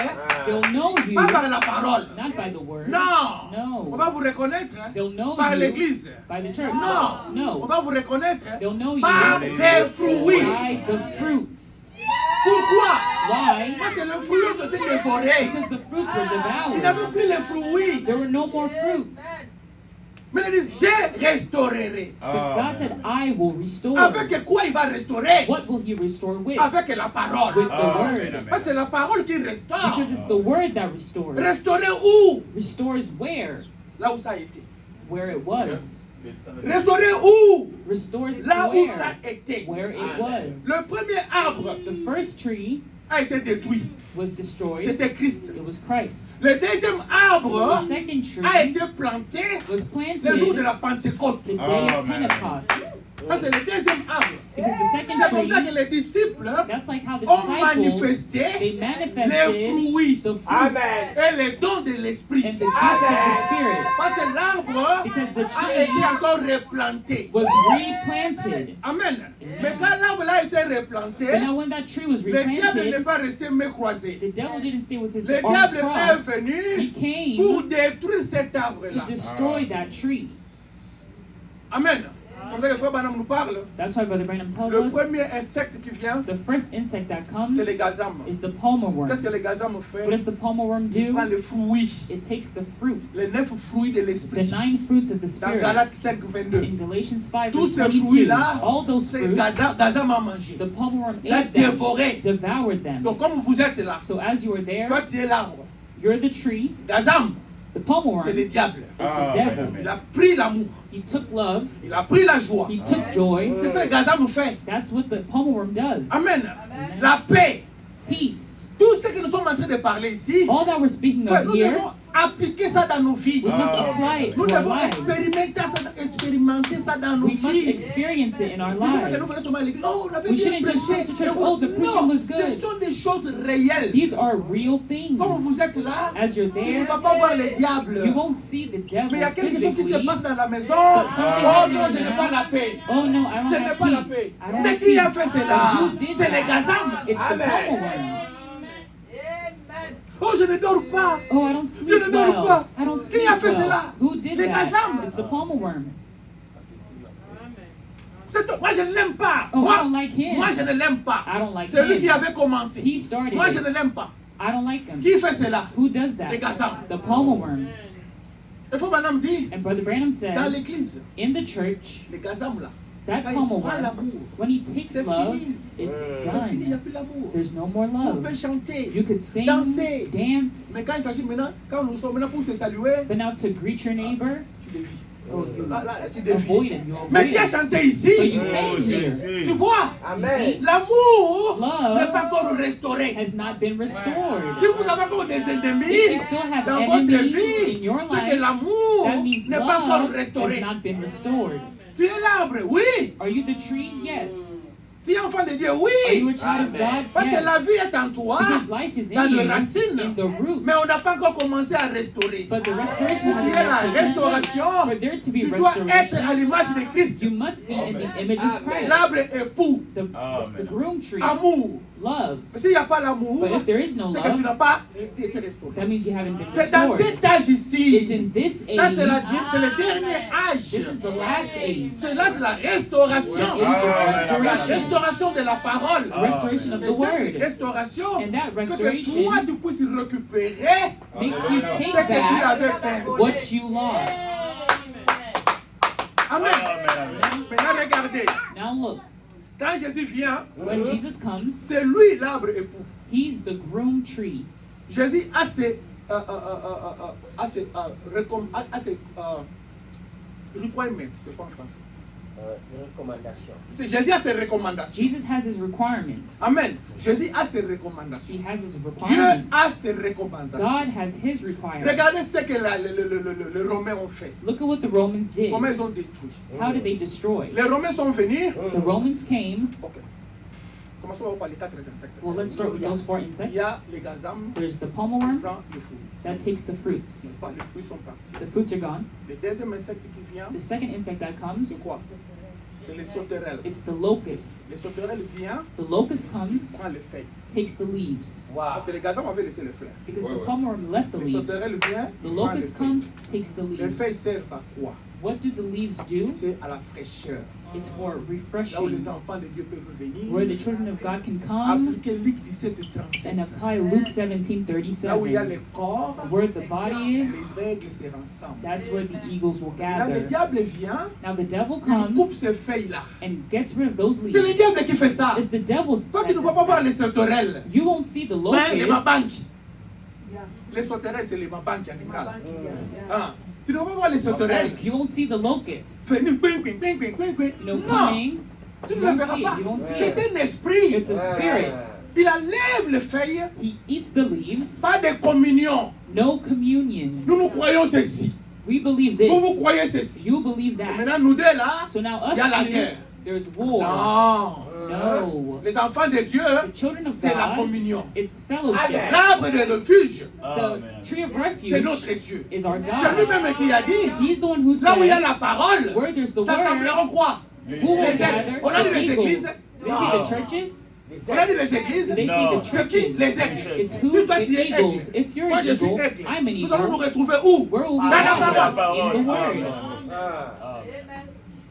they'll know you pas par la parole. not by the word, Non. No. On va vous reconnaître they'll know par you l'église. by the church. Non. On No, va vous reconnaître they'll know you par les fruits. by the fruits. Pourquoi? Why? Parce que les fruits ont été dévorés. Because the fruits were Il devoured. n'avait plus les fruits. There were no more fruits. Mais il dit, je restaurerai. But God said, I will restore. Avec quoi il va restaurer? What will he restore with? Avec la parole. With the word. Parce que c'est la parole qui restaure. Because it's the word that restores. Restaurer où? Restores where? Là où ça a été. Where it was. Restaurer où? Restores Là to où ça where? a été. Where it was. Le premier arbre The first tree a été détruit. was destroyed. C'était Christ. It was Christ. Le deuxième arbre The second a tree été planté was le jour de planted la Pentecôte. the day of Pentecost. Ça, c'est le deuxième arbre. Because the second C'est comme ça tree, que les disciples that's like how the ont disciples, manifesté they les manifested fruits the fruits Amen. et les dons de l'esprit. and the gifts of the Spirit Parce que l'arbre Because the a tree été encore replanté. was replanted. Amen. Mais quand l'arbre a été replanté, But now when that tree was le diable n'est replanted, pas resté main croisée. the devil didn't stay with his Le arms diable est crossed. He venu came pour détruire cet to arbre-là. destroy that tree. Amen. C'est comme ça que le frère Branham nous parle. That's why Brother Branham tells Le us premier insecte qui vient, the first insect that comes c'est les gazambes. is the palmer worm. Qu'est-ce que les gazambes What font? does the palmer worm Il prend do? les fruits, It takes the fruit, les 9 fruits de the l'esprit. 9 fruits of the Dans Spirit. Galates 5, 22. In Galatians 5, Tous verse ces 22, fruits-là, all those ces fruits, gazambes ont mangé. the palmer worm Il a ate them, dévoré. devoured them. Donc comme vous êtes là, So as you are there, toi tu es l'arbre. you're the tree, Gazam, The palmer c'est worm le is diable. the devil. Il a pris l'amour, He took love. il a pris la joie. He took joy. C'est ça que Gaza nous fait. That's what the palmer worm does. Amen. La paix. Peace. Tout ce que nous sommes en train de parler ici, All that we're speaking of nous here, devons appliquer ça dans nos vies. we must apply it Nous to our devons lives. expérimenter ça dans nos We must vies. experience it in our Il faut pas que nous lives. fassions seulement à l'église. Oh, on avait We bien shouldn't just prêché. come to church. Oh, the preaching Non, was good. ce sont des choses réelles. These are real things. Quand vous êtes là, As you're tu ne there, vas pas voir le diable. you won't see the Mais il y a devil quelque chose qui se physically. passe dans la maison. something Oh happening non, in je the n'ai pas la house. paix. Oh no, I don't Je n'ai have pas la peace. paix. I don't Mais have qui a peace. fait cela? Who did C'est les that? gazam. It's the palmer worm. Oh, je ne dors pas. Oh, I don't Je sleep ne dors well. pas. I don't Qui sleep a fait well. cela? Who did Les that? gazam. It's the palmer worm. Moi, je ne l'aime pas. Oh, Moi, I don't like him. moi, je ne l'aime pas. I don't like C'est lui him. qui avait commencé. He started Moi, it. je ne l'aime pas. I don't like him. Qui fait cela? Who does that? Les gazam. The palmer worm. Il faut maintenant me dire, And Brother Branham dans says, l'église, in the church, les gazam là, that quand il palmer prend worm, l'amour, when he takes c'est love, fini. it's C'est fini, il n'y a done. plus l'amour. There's no more On love. peut chanter, You could sing, danser. dance, Mais quand il s'agit maintenant, quand nous sommes maintenant pour se saluer, but now to greet your neighbor, tu dévies. oh, you Là, tu avoid dévies. him. You Mais avoid tu as him. chanté But ici. you sang here. Tu vois, Amen. l'amour Love n'est pas encore restauré. has not been restored. Si vous avez encore des If you ennemis still have dans votre enemies vie, in your c'est que life, l'amour that means n'est pas encore love restauré. has not been restored. Tu es l'arbre, oui. Are you the tree? Yes. Tu es enfant de Dieu, Are you oui. a child of God? Parce que la Yes. vie est en toi, Because life is dans in les you, racines. in the roots. Mais on n'a pas encore commencé à restaurer. But the restoration Pour hasn't qu'il y ait la yet taken place. restauration, For there to be tu dois être restoration, à l'image de Christ. you must be in the image of Christ. L'arbre époux, The groom tree, amour. love. Mais s'il n'y a pas l'amour, But if there is no c'est que tu love, n'as pas été restauré. that means you haven't been C'est dans restored. cet âge It's ici. in this Ça, c'est age. le dernier âge. This is the last age. C'est l'âge de la restauration. The age of La restoration. restauration de la parole. Restoration of Et the cette word restauration, And that que restoration toi tu puisses récupérer makes you ce take que tu back avais perdu. what you lost. Amen. Maintenant regardez, Now look, quand Jésus vient, when Jesus comes, c'est lui l'arbre époux. he's the groom tree. Jésus a ses requirements, c'est pas en français. C'est Jésus a ses recommandations. Jesus has his requirements. Amen. Jésus a ses He recommandations. has his Dieu requirements. a ses recommandations. God has his requirements. Regardez ce que les Romains ont fait. Look at what the Romans did. Comment ils ont détruit. How did they destroy? Les Romains sont venus. The Romans came. Ok. Commençons par les 4 insectes. Well, let's start with those 4 Il insects. y a les gazam, There's the qui palmer worm prend les fruits. that takes the N'est-ce fruits. pas? Les fruits sont partis. The fruits are gone. Le deuxième insecte qui vient, The second insect that c'est comes, quoi? C'est les sauterelles. it's the locust. Les sauterelles viennent, The locust comes, prend les feuilles. takes the leaves. Parce que les gazam avaient laissé les fleurs. Because the palmer worm left the Les leaves. sauterelles viennent, The prend les locust feuilles. comes, takes the Les feuilles leaves. servent à quoi? What do the leaves do? C'est à la fraîcheur. It's for Là où les refreshing, enfants de Dieu peuvent venir, where the children of God can come appliquer Luc 17:37. and apply Luke Là où il y a 17:37. les corps, Where the body is, les aigles se rassemblent. that's where the eagles will Là, le gather. diable vient, Now the devil il coupe comes ces feuilles-là. and gets rid of those C'est le leaves. diable qui fait ça. It's the devil. Toi, that tu ne vas does pas voir that. les sauterelles. You won't see the Ben, les locusts. mabanques. Les sauterelles, c'est les mabanques en Lingala. Hein? Tu ne vas pas voir les sauterelles. You won't see the locusts. Venir, ping, ping, ping, ping, ping, ping. You know, Non, coming. tu You ne le won't verras see it. pas. You won't see C'est it. un esprit. It's a spirit. Il enlève les feuilles, He eats the leaves. pas de communion. No communion. Nous croyons ceci. We believe Vous this. croyez ceci. You believe Maintenant, that. nous deux là, So now il y a la us guerre. two, there's war. Non. No. Les enfants de Dieu, The children of c'est la God, communion. it's fellowship. L'arbre de refuge, The tree of c'est notre refuge Dieu. is our C'est God. lui-même qui a dit, He's the one who là où il y a said, la parole, where there's the ça word, s'appelleront quoi? who will Les gather? aigles. On a dit The les eagles. églises. They see the churches. On a dit les églises. They see No. the C'est qui? churches. Les aigles. It's who? Si toi The tu es eagles. aigle, If you're moi an je suis eagle, aigle, I'm an nous allons nous eagle. retrouver où? Where will we Dans la gather? parole. In the word.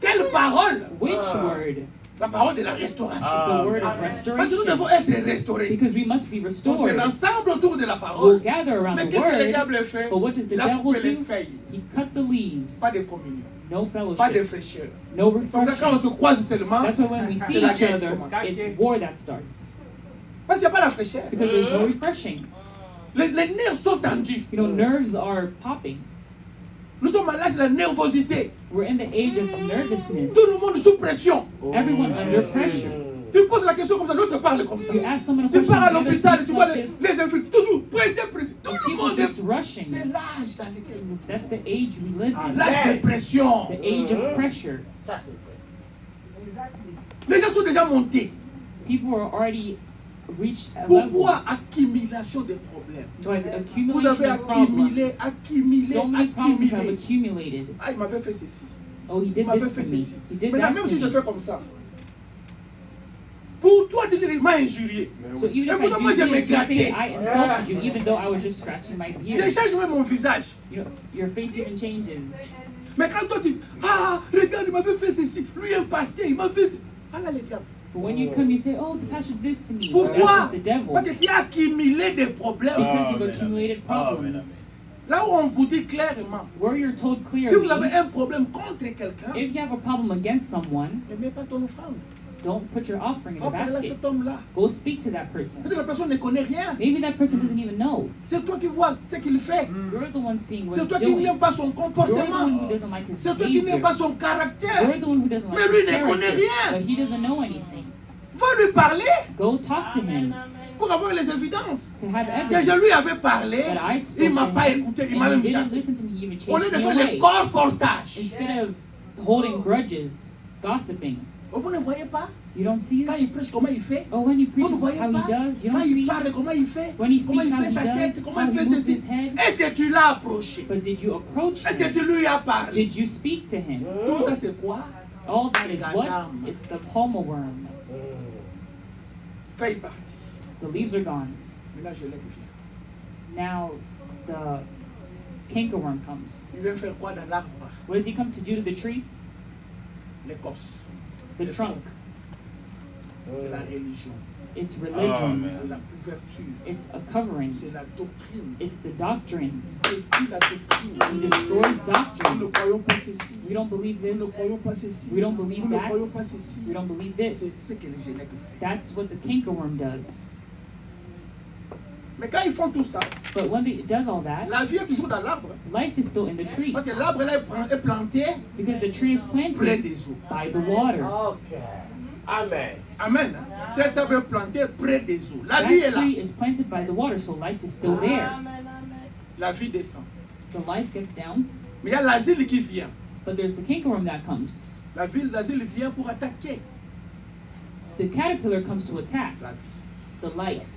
Quelle parole? Which word? La parole de la restauration. The word of Parce que nous devons restoration. être restaurés. Because we must be On se restored. rassemble autour de la We'll parole. gather around Mais the qu'est-ce que le word. diable fait? But what does the Il a devil coupé les do? feuilles. He cut the leaves. Pas de communion. No Pas de fellowship. fraîcheur. No Donc quand on refreshing. se croise seulement, That's why when we see c'est la each guerre qui other, commence. it's war that starts. Parce qu'il n'y a pas la fraîcheur. Because there's no refreshing. Les nerfs sont tendus. You know, nerves are popping. Nous sommes à l'âge de la nervosité. We're in the age of nervousness. Tout le monde sous pression. Everyone under pressure. Tu poses la question comme ça, l'autre parle comme ça. You ask someone a Tu question, pars à the other l'hôpital, speaks tu vois like les this. infirmiers, toujours pressé. Tout le People monde just est... rushing. C'est l'âge dans lequel nous That's the age we live in. l'âge de pression. The age of pressure. Ça, c'est vrai. Les gens sont déjà montés. People are already reached a level Pourquoi accumulation de problèmes? by the Vous avez accumulation of accumulé, problems. accumulé, So many problems have accumulé. accumulated. Ah, il m'avait fait ceci. Oh, he Il did m'avait this fait to me. ceci. He did Maintenant, that même to si je me. fais comme ça, pour toi, tu dis il m'a injurié. So even Et if pourtant, I moi, do je me this, you say grattais. I insulted you, even though I was just scratching my Je beard. change même mon visage. Your face even changes. Mais quand toi, tu dis, ah, regarde, il m'avait fait ceci. Lui, un pasteur, il m'a fait... Ah là, les diables. But when you come, you say, "Oh, the pastor did this to me." Pourquoi? That's just the devil, Parce que tu as accumulé des problèmes. because you've Amen. accumulated Amen. problems. Là où on vous dit clairement, Where you're told si vous avez clearly, un problème contre quelqu'un, if you have a problem against someone, ne mets pas ton offrande. don't put your offering in Va the parler à basket. cet homme-là. Go speak to that person. Peut-être que la personne ne connaît rien. Maybe that person doesn't even know. C'est toi qui vois ce qu'il fait. You're the one seeing what C'est he's toi qui doing. n'aimes pas son You're the one comportement. who doesn't like his C'est toi qui n'aimes behavior. pas son caractère. You're the one who doesn't like Mais lui his ne connaît character. rien. But he doesn't know anything. Va lui parler Go talk to him pour avoir les évidences. to have Que je evidence lui avais parlé, that I'd il spoken ne m'a to pas him, écouté, il m'a and he même didn't chassé. listen to me, he even Au lieu chased de me faire les away. colportages. Instead of holding grudges, gossiping. Vous ne voyez pas? You don't see Quand it? il prêche, comment il fait? Oh, when he Vous ne preaches voyez how he pas? does, you Quand don't il see. parle, comment il fait? When he Comment speaks, il how fait he sa tête? does, Comment how il he fait moves ceci? his head. Est-ce que tu l'as approché? But did you approach Est-ce que him? tu lui as parlé? Did you speak to him? Tout ça, c'est quoi? All that is what? Gazam. It's the palmer worm. Feuille partie. The leaves are gone. Maintenant, je l'ai vient. Now the cankerworm comes. Il vient faire quoi dans l'arbre? What does he come to do to the tree? L'écorce. The trunk. C'est la religion. It's religion. Amen. C'est la couverture. It's a covering. C'est la doctrine. It's the doctrine. Il détruit la doctrine. He destroys Nous ne doctrine. croyons pas ceci. We don't believe Nous ne this. croyons pas ceci. We don't believe Nous ne that. croyons pas ceci. We don't believe C'est this. ce que les Génèques font. That's what the cankerworm does. Mais quand ils font tout ça, But when it does all that, la vie est toujours dans l'arbre. life is still in the tree Parce que l'arbre là est planté because the tree is près planted des eaux. by the water. OK. Amen. Amen. Cet arbre est planté près des eaux. La vie est That là. tree is planted by the water, so life is still there. La vie descend. The life gets down, Mais il y a l'asile qui vient. but there's the cankerworm that comes. L'asile vient pour attaquer The caterpillar comes to attack la vie. the life,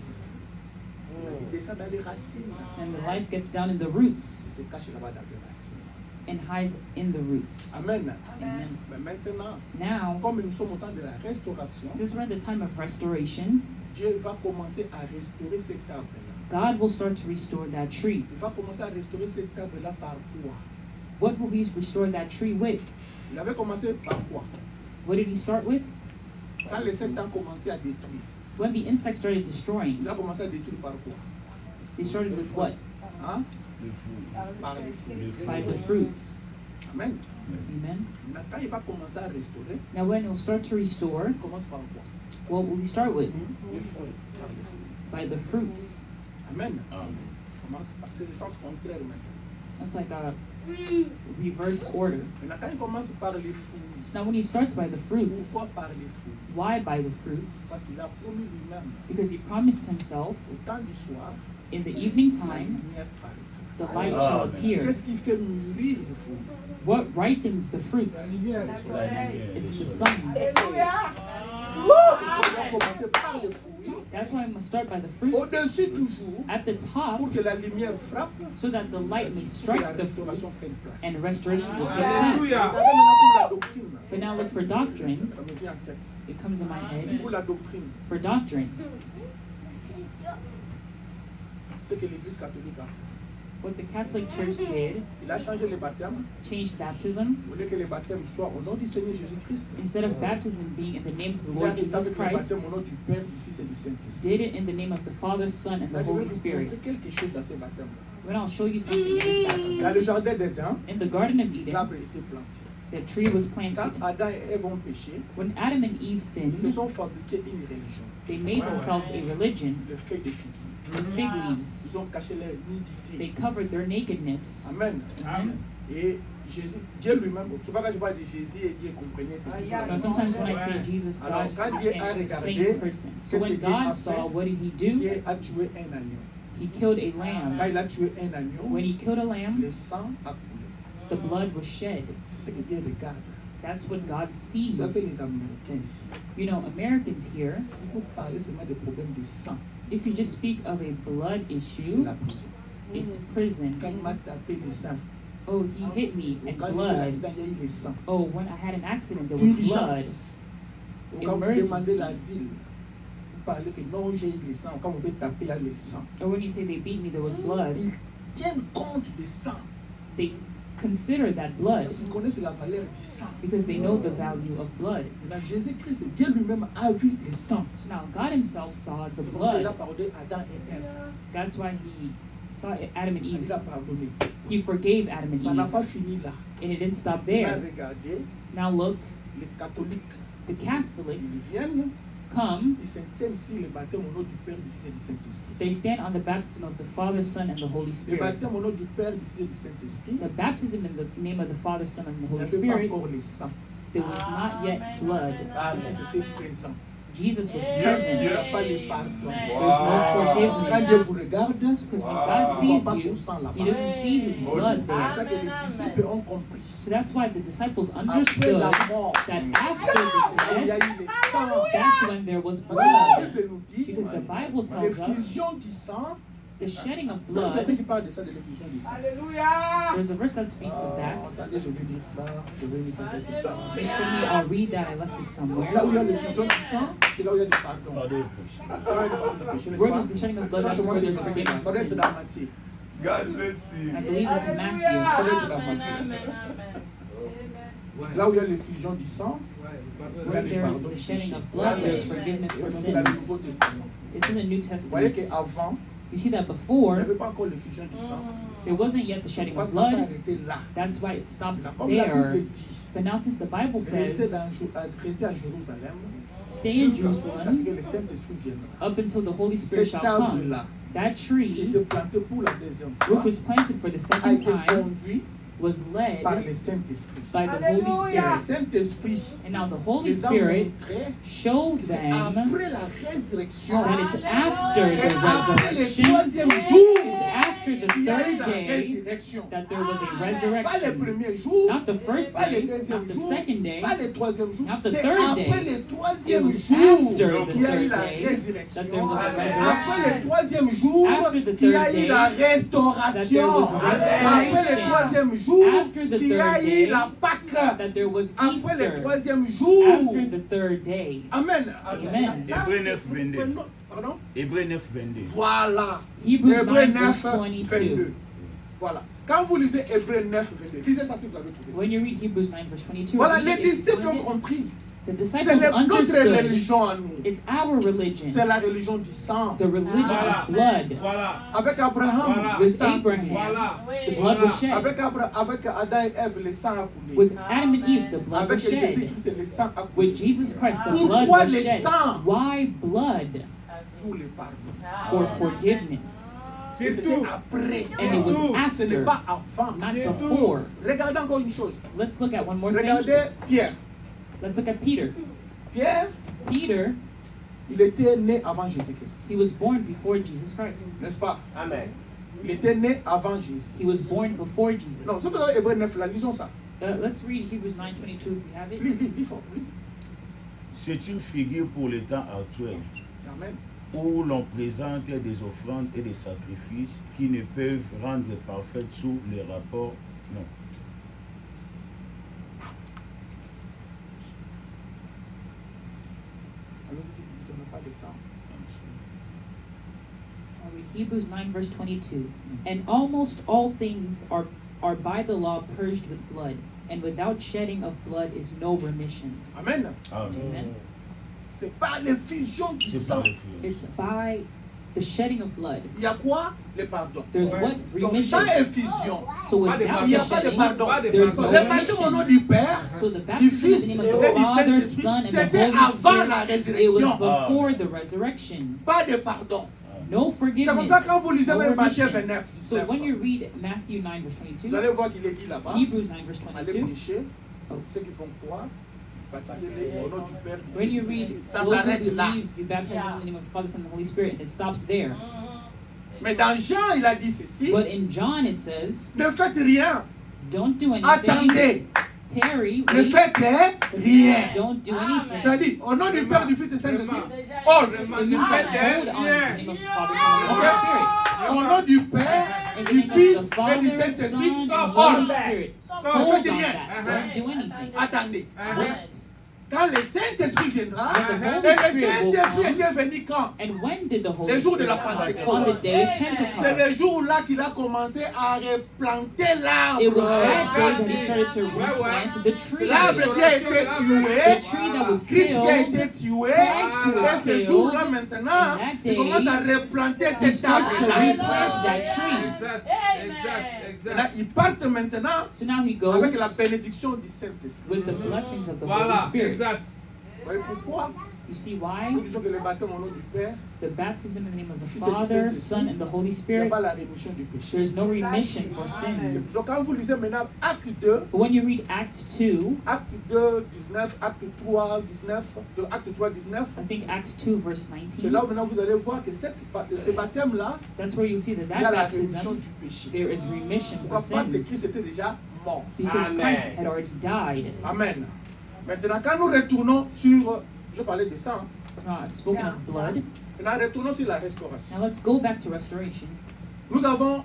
Il descend dans les racines. and the life gets down in the Il roots se cache là-bas dans les racines. and hides in the roots. Amen. Amen. Mais maintenant, Now, comme nous sommes au temps de la restauration, since we're at the time of restoration, Dieu va commencer à restaurer cet arbre-là. God will start to restore that tree. Il va commencer à restaurer cet arbre-là par quoi? What will He restore that tree with? Il avait commencé par quoi? What did He start with? Quand les sept ans commençaient à détruire, When the insects started destroying, il a commencé à détruire par quoi? they started with what? Hein? Le fruit. Par les fruits. By the fruits. Amen. Amen. Maintenant, quand il va commencer à restaurer, Now, when He'll start to restore, il commence par quoi? what will He start with? Les fruits. Par les fruits. By the fruits. Amen. Amen. Commence par, c'est le sens contraire maintenant. That's like a reverse order. Maintenant, quand il commence par les fruits, So now, when He starts by the fruits, pourquoi par les fruits? why by the fruits? Parce qu'il a promis lui-même, Because He promised Himself au temps du soir, in the evening la time, lumière paraîtra. the light shall Amen. appear. Qu'est-ce qui fait mûrir le fruit? What ripens the fruits? It's the sun. On va commencer par les fruits, That's why I must start by the fruits au-dessus toujours, at the top, pour que la lumière frappe, so that the light may pour que la strike the restauration fruits prenne place. and restoration will take Regardez place. maintenant pour la doctrine. But now look for doctrine. Ça me vient en tête. It comes in my head. Pour la doctrine, For doctrine, ce que l'Église catholique a fait. what the Catholic Church did, Il a changé les baptêmes. changed baptism. Au lieu que les baptêmes soient au nom du Seigneur Jésus-Christ, Instead of baptism being in the name of the il a Lord fait ça Jesus avec le Christ, baptême au nom du Père, du Fils et du Saint-Esprit. did it in the name of the Father, Son, and Là, the je vais Holy vous Spirit. montrer quelque chose dans ces baptêmes. When I'll show you something in this Dans baptism. le jardin d'Éden, In the Garden of Eden, l'arbre était planté. the tree was Quand planted. Adam et Ève ont péché, When Adam and Eve ils se sinned, sont fabriqués une religion, they made themselves a religion, le feuille de figuier. fig Ils leaves. ont caché leur They nudité. covered their nakedness. Amen. Amen. Et Jésus, Dieu lui-même, c'est pas quand je parle de Jésus et Dieu comprenait ce qu'il Now, sometimes when I say Jesus, God Alors, just quand Dieu a understands the regardé, same person. So qu'est-ce when que Dieu a God fait? saw, what did he do? Dieu a tué un agneau. He killed a Quand lamb. il a tué un agneau, When he killed a lamb, le sang a coulé. the blood was shed. C'est ce que Dieu regarde. That's what God Vous savez, sees. les Américains ici, You know, Americans here, si vous parlez seulement des problèmes de sang, if you just speak of a blood c'est issue, la prison. it's prison. Quand il m'a tapé le sang, Oh, he hit me and quand il fait blood. l'accident, il y a eu le sang. Oh, when I had an accident, there was blood. D'urgence. Ou quand vous Emergency. demandez l'asile, vous parlez que non, j'ai eu le sang. Quand vous faites taper, il y a le sang. Or when you say they beat me, there was blood. Ils tiennent compte du sang. They consider that blood Parce qu'ils connaissent la valeur du sang. because they know the value of blood. Dans Jésus-Christ, Dieu lui-même a vu le sang. So now God himself saw the C'est pour ça qu'il a blood. pardonné Adam et Ève. That's why he saw Adam and Il Eve. a pardonné. He forgave Adam Ça n'a and pas Eve. fini là. And it didn't stop Il a there. regardé Now look, les catholiques. the Ils Catholics viennent, come, ils s'intiennent sur le baptême au nom du Père, du Fils et du Saint-Esprit. they stand on the baptism of the Father, Son, and the Holy Le Spirit. baptême au nom du Père, du Fils et du Saint-Esprit, The baptism in the name of the Father, Son, and the il n'y Holy avait pas Spirit, encore le sang. there was not yet blood. C'était présent. Jesus was Il n'y present. a pas de pardon. There's no Quand Dieu forgiveness. vous regarde, Because when God il ne voit pas sees son you, sang he là-bas. doesn't see his blood C'est pour ça there. que les disciples ont compris. So that's why the disciples Après understood la mort, that after il y a the death, eu le sang. that's when there was Parce que la blood. Bible nous dit, Because the Bible tells us l'effusion du sang, the shedding of il y a un verset blood. qui parle de ça, de l'effusion du sang. There's a verse that speaks of that. Attendez, je vais lire ça, je vais lire ça quelque part. Wait for me, I'll read that. I left it Là somewhere. où il y a l'effusion du sang, c'est là où il y a du pardon. C'est là où il y a du pardon de péché, n'est-ce Where pas? does the shedding of blood? That's Cherche-moi where si there's c'est forgiveness ça doit of être sins. dans Matthieu. God bless you. I believe it's in Matthew. Ça doit être dans Matthieu. Là où il y a l'effusion du sang, il y a Where du there is pardon the du shedding péché. of blood, there's forgiveness for C'est dans le Nouveau sins. Testament. It's in the New Vous voyez Testament. qu'avant, You see that il n'y before, avait pas encore l'effusion du sang. there wasn't yet the shedding Parce of que ça s'est blood. arrêté là. That's why it stopped Mais comme la there. Bible dit, But now, since the Bible restez says, à Jérusalem, stay in jusqu'à ce Jerusalem que le Saint-Esprit viendra. up until the Holy Spirit Cet shall come, arbre-là, that qui tree, était planté pour la deuxième fois, which was planted for the a second été time, conduit was led par le Saint-Esprit. by the Holy Le Spirit. Saint-Esprit And now the Holy les a Spirit montré showed que c'est them après la résurrection, that it's after c'est the après le resurrection, troisième it's jour after the qu'il y a eu third la day résurrection. that there was a Pas le resurrection. premier jour, Not the first pas le day, deuxième not the jour, second day, pas le troisième jour. not the C'est third après day. le It troisième was jour after the qu'il y a eu third la day résurrection. that there was a Après resurrection. le troisième jour After the qu'il y a third eu day, la that there restauration. was Après le restoration. troisième jour After the qu'il y a third eu day, la Pâque. that there was Après le Easter. troisième jour. After the third day. Amen. Amen. Ça, Hébreux c'est 9, 22. Pardon? Hébreux 9, 22. Voilà. Hebrews Hébreux 9, 9, verse 22. 22. Voilà. Quand vous lisez Hébreux 9, 22, lisez ça si vous avez trouvé ça. When you read Hebrews 9, verse 22, Voilà, read les it if you disciples ont find it. compris. The C'est disciples notre understood religion à nous. it's our religion, C'est la religion du sang. the religion of blood. Voilà. Avec Abraham, Voilà. le With sang. Abraham, Voilà. the blood was shed. Avec Adam et Ève, le sang a coulé. With Adam and Eve, the blood Avec was shed. Jésus-Christ, le sang a coulé. With Jesus Christ, the Pourquoi blood was le shed. sang? Why blood? Pour le pardon. For forgiveness. C'était après. And it was Ce n'est after, pas avant. not before. Regardez encore une chose. Let's look at one more thing. Regardez Pierre. Let's look at Peter. Pierre, Peter, il était né avant Jésus-Christ. he was born before Jesus Christ. N'est-ce pas? Amen. Il était né avant Jésus. He was born before Jesus. Non, si vous avez Hébreux 9, là, lisons ça. Let's read Hebrews 9:22 if you have it. Lis fort. Lis. C'est une figure pour le temps actuel Amen. où l'on présente des offrandes et des sacrifices qui ne peuvent rendre parfaites sous les rapports. Non. Allons-y, on n'a pas de temps. I'll read Hebrews 9, verse 22. And almost all things are by the law purged with blood, and without shedding of blood is no remission. Amen. Amen. Amen. C'est par l'effusion du C'est sang. pas le fil. It's by the shedding of blood. Il y a quoi? Le pardon. There's what? Donc, Remission. sans effusion, So Pas de without il n'y the a pas de shedding, pardon. there's no Le baptême au nom remission. du Père, So the du baptism in Fils the et name du of the Father, Son, Saint-Esprit, and the c'était Holy avant la Spirit, it résurrection. was before the resurrection. Pas de pardon. No C'est comme forgiveness. ça quand vous lisez No même Matthieu remission. 29, So 19. when you read Matthew 9 verse Vous 22, allez voir qu'il est dit là-bas. Hebrews 9 verse Allez 22, prêcher. Ceux qui font croire, baptisez-les au nom du Père. du when you Fils et du read Saint-Esprit. Ça those who s'arrête là. believe, you baptize them in the name of the Father, Son, and the Holy Spirit, and it stops there. Mais dans Jean, il a dit ceci. But in John it says, Ne faites rien. don't do anything. Attendez. Tarry, Ne wait, faites rien. don't do anything. C'est-à-dire, au nom du Père, du Fils et du Saint-Esprit. Ordre. It means that hold on to the name of the Father, Son, and the Holy Ok? Spirit. Au nom du Père, In the du name Fils of the et Father, du Son, Saint-Esprit. and the Holy Ordre. Spirit. Ne Hold faites on rien. that. Don't do anything. Attendez. Wait. Quand le Saint-Esprit viendra, When the et Holy le Spirit will Saint-Esprit come. était venu quand? And when did the Holy Le jour de Spirit la come? Pentecôte. On the day of C'est Pentecost. le jour-là qu'il a commencé à replanter l'arbre. It was that day that he started to replant the tree. L'arbre qui a été The tué, tree that was Christ qui a killed, été tué, Christ who was et ce killed, jour-là maintenant, and that il day, commence à replanter he cet starts to arbre-là. replant that tree. Exact, exact, Là, exact. ils partent maintenant So now he avec goes la bénédiction du Saint-Esprit. with the blessings of the Holy Voilà, Spirit. exact. Vous voyez pourquoi You see why? nous disons que le baptême au nom du Père, The baptism in the name of the Fils et du Father, Saint-Esprit. Son, and the Holy il n'y a Spirit, pas la rémission du péché. there's no remission for sins. Donc quand vous lisez maintenant Acte 2, But when you read Acts 2, Acte 2, 19, Acte 3, 19, Acte 3, 19, I think Acts 2 verse c'est 19, là où maintenant vous allez voir que ce baptême-là, that's where you see that il that y a la rémission baptism, du péché. there is remission for Pourquoi? Parce que Christ sins. était déjà mort. Because Amen. Christ had already died. Amen. Maintenant, quand nous retournons sur, je parlais de ça, hein. Spoken of blood. Maintenant retournons sur la restauration. Now let's go back to restoration. Nous avons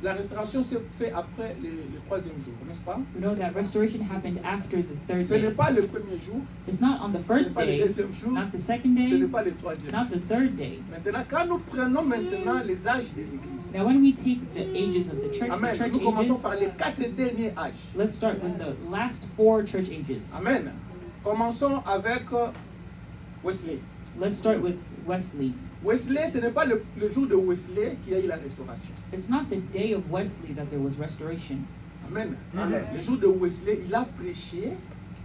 la restauration s'est faite après le troisième jour, n'est-ce pas? We know that restoration happened after the third Ce n'est day. pas le premier jour, It's not on the ce n'est first pas le day, deuxième jour, not the second ce n'est day, pas le troisième not jour. the third day. Maintenant, quand nous prenons maintenant les âges des églises, Now when we take the ages of the church Amen. church Nous commençons par ages, les 4 derniers âges. let's start with the last 4 church ages. Amen. Commençons avec Wesley. Let's start with Wesley. Wesley, ce n'est pas le jour de Wesley qui a eu la restauration. It's not the day of Wesley that there was restoration. Amen. Amen. Le jour de Wesley, il a prêché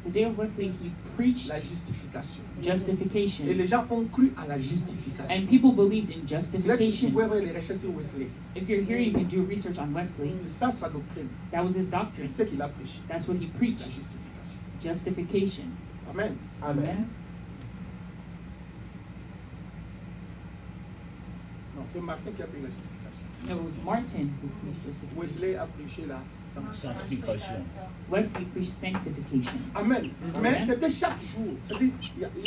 The day of Wesley, he preached la justification. Et justification. les gens ont cru à la justification. And people believed in Là, tu justification. pouvais voir les recherches sur Wesley. If you're here, you can do research on Wesley. C'est ça sa doctrine. That was his C'est doctrine. ce qu'il a prêché. That's what he La preached. justification. Justification. Amen. Amen. Non, c'est Martin qui a pris la justification. No, it was Martin who preached justification. Wesley a prêché la Sanctification. Wesley preached sanctification. Amen. Mais Amen. c'était chaque jour. C'est-à-dire,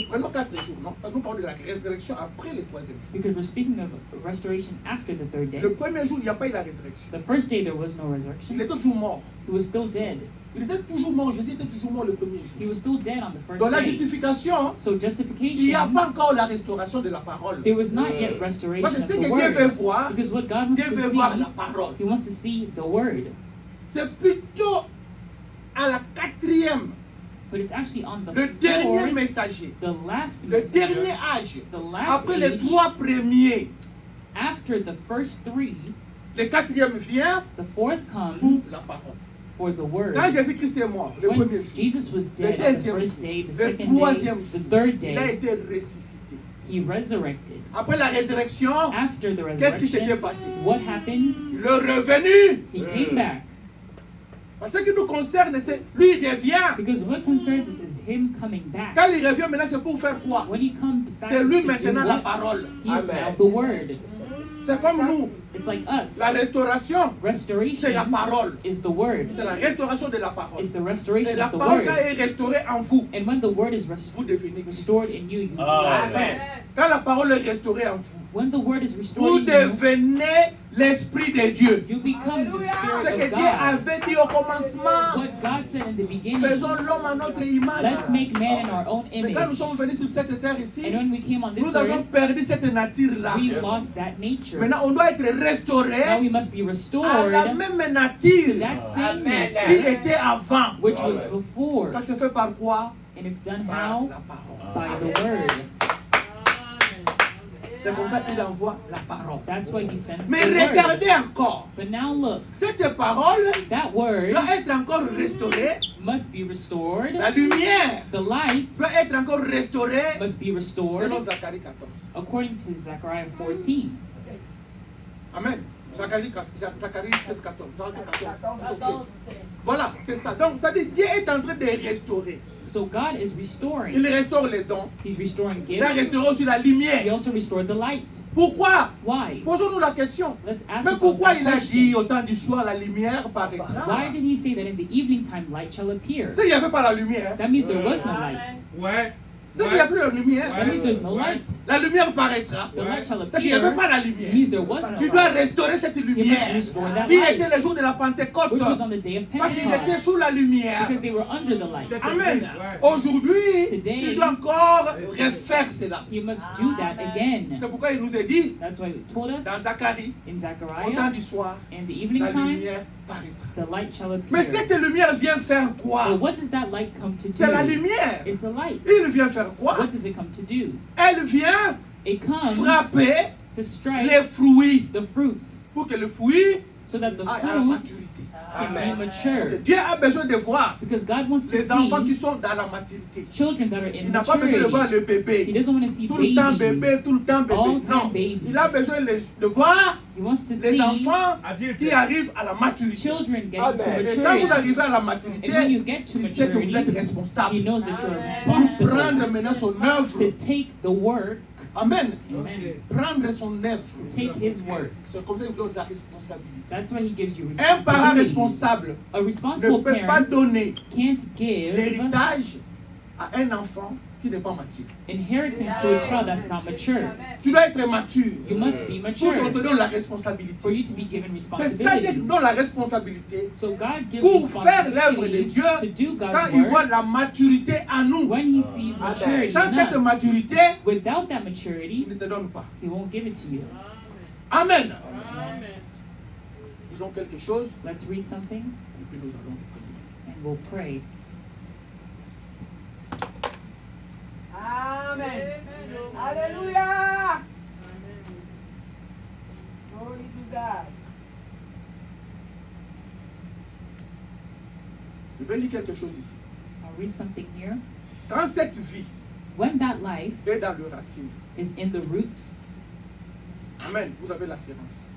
prenons 4 jours. Non? Nous parlons de la résurrection après le troisième jour. Because we're speaking of restoration after the third day. Le premier jour, il n'y a pas eu la résurrection. The first day there was no Il resurrection. était toujours mort. He was still dead. Il était toujours mort. Jésus était toujours mort le premier He jour. was still dead on the first Dans la day. justification, So il n'y a justification, pas encore la restauration de la parole. there was not yet restoration Parce que of ce the que Dieu veut word. voir, Because what God wants Dieu to veut voir la see, parole. He wants to see the word. C'est plutôt à la 4e, But it's actually on the le dernier fourth, messager, the last le dernier messenger, âge. the last Après les age, 3 premiers, after the first 3, le 4e vient the fourth pour comes la parole. for the word. Quand Jésus-Christ est mort, le premier When jour, Jesus was le dead on the deuxième first jour, day, the le second day, troisième the jour, third il a day, été ressuscité. he resurrected. Après la résurrection, After the qu'est-ce qui s'était resurrection, passé? what happened? Le revenu. He came back. Parce que ce qui nous concerne, c'est lui, il revient. Because what concerns us is him coming back. Quand il revient maintenant, c'est pour faire quoi? When he comes back, C'est lui to do maintenant la what? parole. He is Amen. now the word. C'est comme nous. It's like us. La restauration, c'est la Restoration parole. is the word. C'est la restauration de la parole. It's the Et restoration la of the parole, quand word. elle est restaurée en vous, And when the word is vous devenez Christ. restored in you, you Ah, become Amen. Christ. Quand la parole est restaurée en vous, When the word is vous restored in you, devenez l'Esprit de Dieu. you become the Ce Spirit que of Dieu God. avait dit au commencement. What God said in the beginning, Faisons l'homme à notre image. let's make man in our own Mais image. quand nous sommes venus sur cette terre ici, And when we came on this nous avons earth, perdu cette nature-là. we lost that nature. Maintenant, on doit être Now restauré we must be à la restored même nature that same Amen. qui nature était avant. which was before. Ça se fait par quoi? And it's done Par how? la parole. By the word. C'est comme ça qu'il envoie la parole. That's why he sends Mais the word. regardez encore. But now look, Cette parole that word doit être encore restaurée. must be restored. La lumière The light doit être encore restaurée. must be restored Selon Zacharie 14. according to Zechariah 14. Amen. Zacharie 7, 14. Voilà, c'est ça. Donc, ça dit Dieu est en train de restaurer. So God is restoring. Il restaure les dons. He's restoring Il a gifts. restauré aussi la He lumière. also restored the light. Pourquoi? Why? Posons-nous la question. Let's ask Mais ourselves pourquoi that il a question. dit au temps du soir la lumière paraîtra? Why did he say that in the evening time light shall appear? Tu sais, il n'y avait pas la lumière. That means there was no light. Ouais. Tu sais qu'il n'y a plus de lumière. That means there's no light. La lumière paraîtra. The light shall C'est qu'il n'y avait appear. pas la It lumière. means there was no Il doit light. restaurer cette He must lumière restore that qui était light, le jour de la Pentecôte. which was on the day of Parce qu'ils étaient Pentecost, sous la lumière. because they were under the light. Amen. Aujourd'hui, Today, il doit encore refaire cela. He must do that again. C'est pourquoi il nous a dit That's why he told us dans Zacharie, in au temps Zechariah, du soir, in the evening la time, lumière paraîtra. the light shall Mais appear. cette lumière vient faire So quoi? what does that light come to C'est la do? lumière. It's the light. Il vient faire quoi? What does it come to do? Elle vient It comes frapper to strike les fruits the fruits pour que le fruit so that the aille à la fruits maturité. can be mature. Dieu a besoin de voir Because God wants to les enfants qui see sont dans la maturité. children that are in Il n'a pas besoin de voir maturity. le He bébé. doesn't want to see Tout le temps bébé, babies. tout le temps bébé. All time Non. babies. Il a besoin de voir He wants to les see enfants qui arrivent à la maturité. children getting to Et quand vous maturity. arrivez à la And when maturité, you get to il sait que vous êtes maturity, responsable he knows that you're pour responsible prendre maintenant son to œuvre. take the work. Amen. Amen. Prendre son œuvre. Take his work. C'est comme ça qu'il vous donne la responsabilité. That's why he gives you Un parent responsibility. responsable A ne responsible peut pas parent donner can't give l'héritage à un enfant qui n'est pas mature. inheritance to a child that's not mature. Tu dois être mature You must be pour qu'on te mature donne la for responsabilité. you to be given C'est ça qui te responsibilities. donne la responsabilité So God gives pour faire l'œuvre de responsibilities Dieu to do quand God's il voit work la maturité en nous. when he sees maturity Sans cette in us. maturité, Without that il maturity, ne te donne pas. he won't give it to you. Amen. Ils ont quelque chose Let's read something et puis nous allons prier. and we'll pray. Amen. Hallelujah. Glory to God. Je vais lire quelque chose ici. I'll read something here. Quand cette vie When that life est dans le racine, is in the roots, Amen, vous avez l'assurance.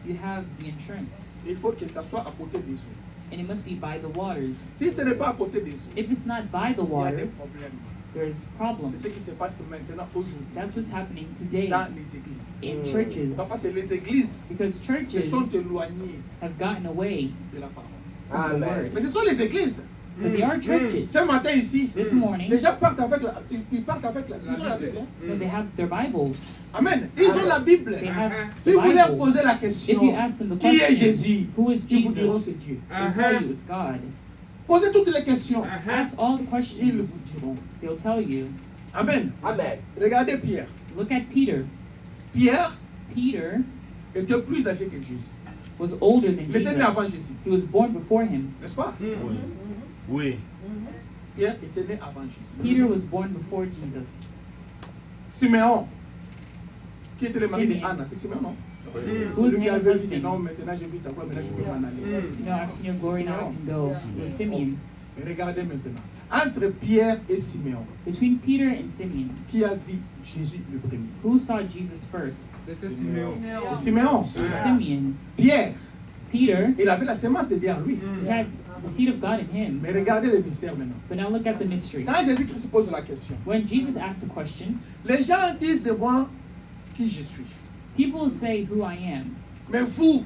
you have the insurance. Il faut que ça soit à côté des eaux. And it must be by the waters. Si ce n'est pas à côté des eaux, If it's not by the il y a des water, problèmes. there's C'est problems. ce qui se passe maintenant aujourd'hui That's what's happening today dans les églises. in churches. Parce que les églises Because se churches sont éloignées have gotten away de la parole. from the Mais word. ce sont les églises. But they are churches. Ce matin ici, This morning, les gens partent avec la, ils partent avec la, ils ont la Bible. Hein? no, they have their Bibles. Amen. Ils ont la Bible. They have Si the vous leur Bible. posez la If question, you ask them the qui est question, Jésus? who is Ils vous diront Jesus? c'est Dieu. They'll tell you it's God. Posez toutes les questions. Ask all the Ils vous questions. diront. They'll tell you. Amen. Amen. Regardez Pierre. Look at Peter. Pierre Peter était plus âgé que Jésus. was older than Il était né avant Jesus. Jésus. He was born before him. N'est-ce pas? Oui. Pierre était né avant Jésus. Peter was born before Jesus. Siméon, qui était le mari de Simeon. Anna, c'est Siméon, non? Who's Celui qui Hannah's avait dit que husband? non, maintenant j'ai vu ta voix, maintenant je peux m'en aller. No, I've seen your glory, now I can go. It was Simeon. Et regardez maintenant. Entre Pierre et Siméon, Between Peter and Simeon, qui a vu Jésus le premier? who saw Jesus first? C'était Siméon. C'est Siméon. It was Simeon. Pierre, Peter, il avait la sémence de Dieu en lui. he had the seed of God in him. Mais regardez le mystère maintenant. But now look at the mystery. Quand Jésus-Christ pose la question, When Jesus asked the question, les gens disent de moi qui je suis. people say who I am. Mais vous,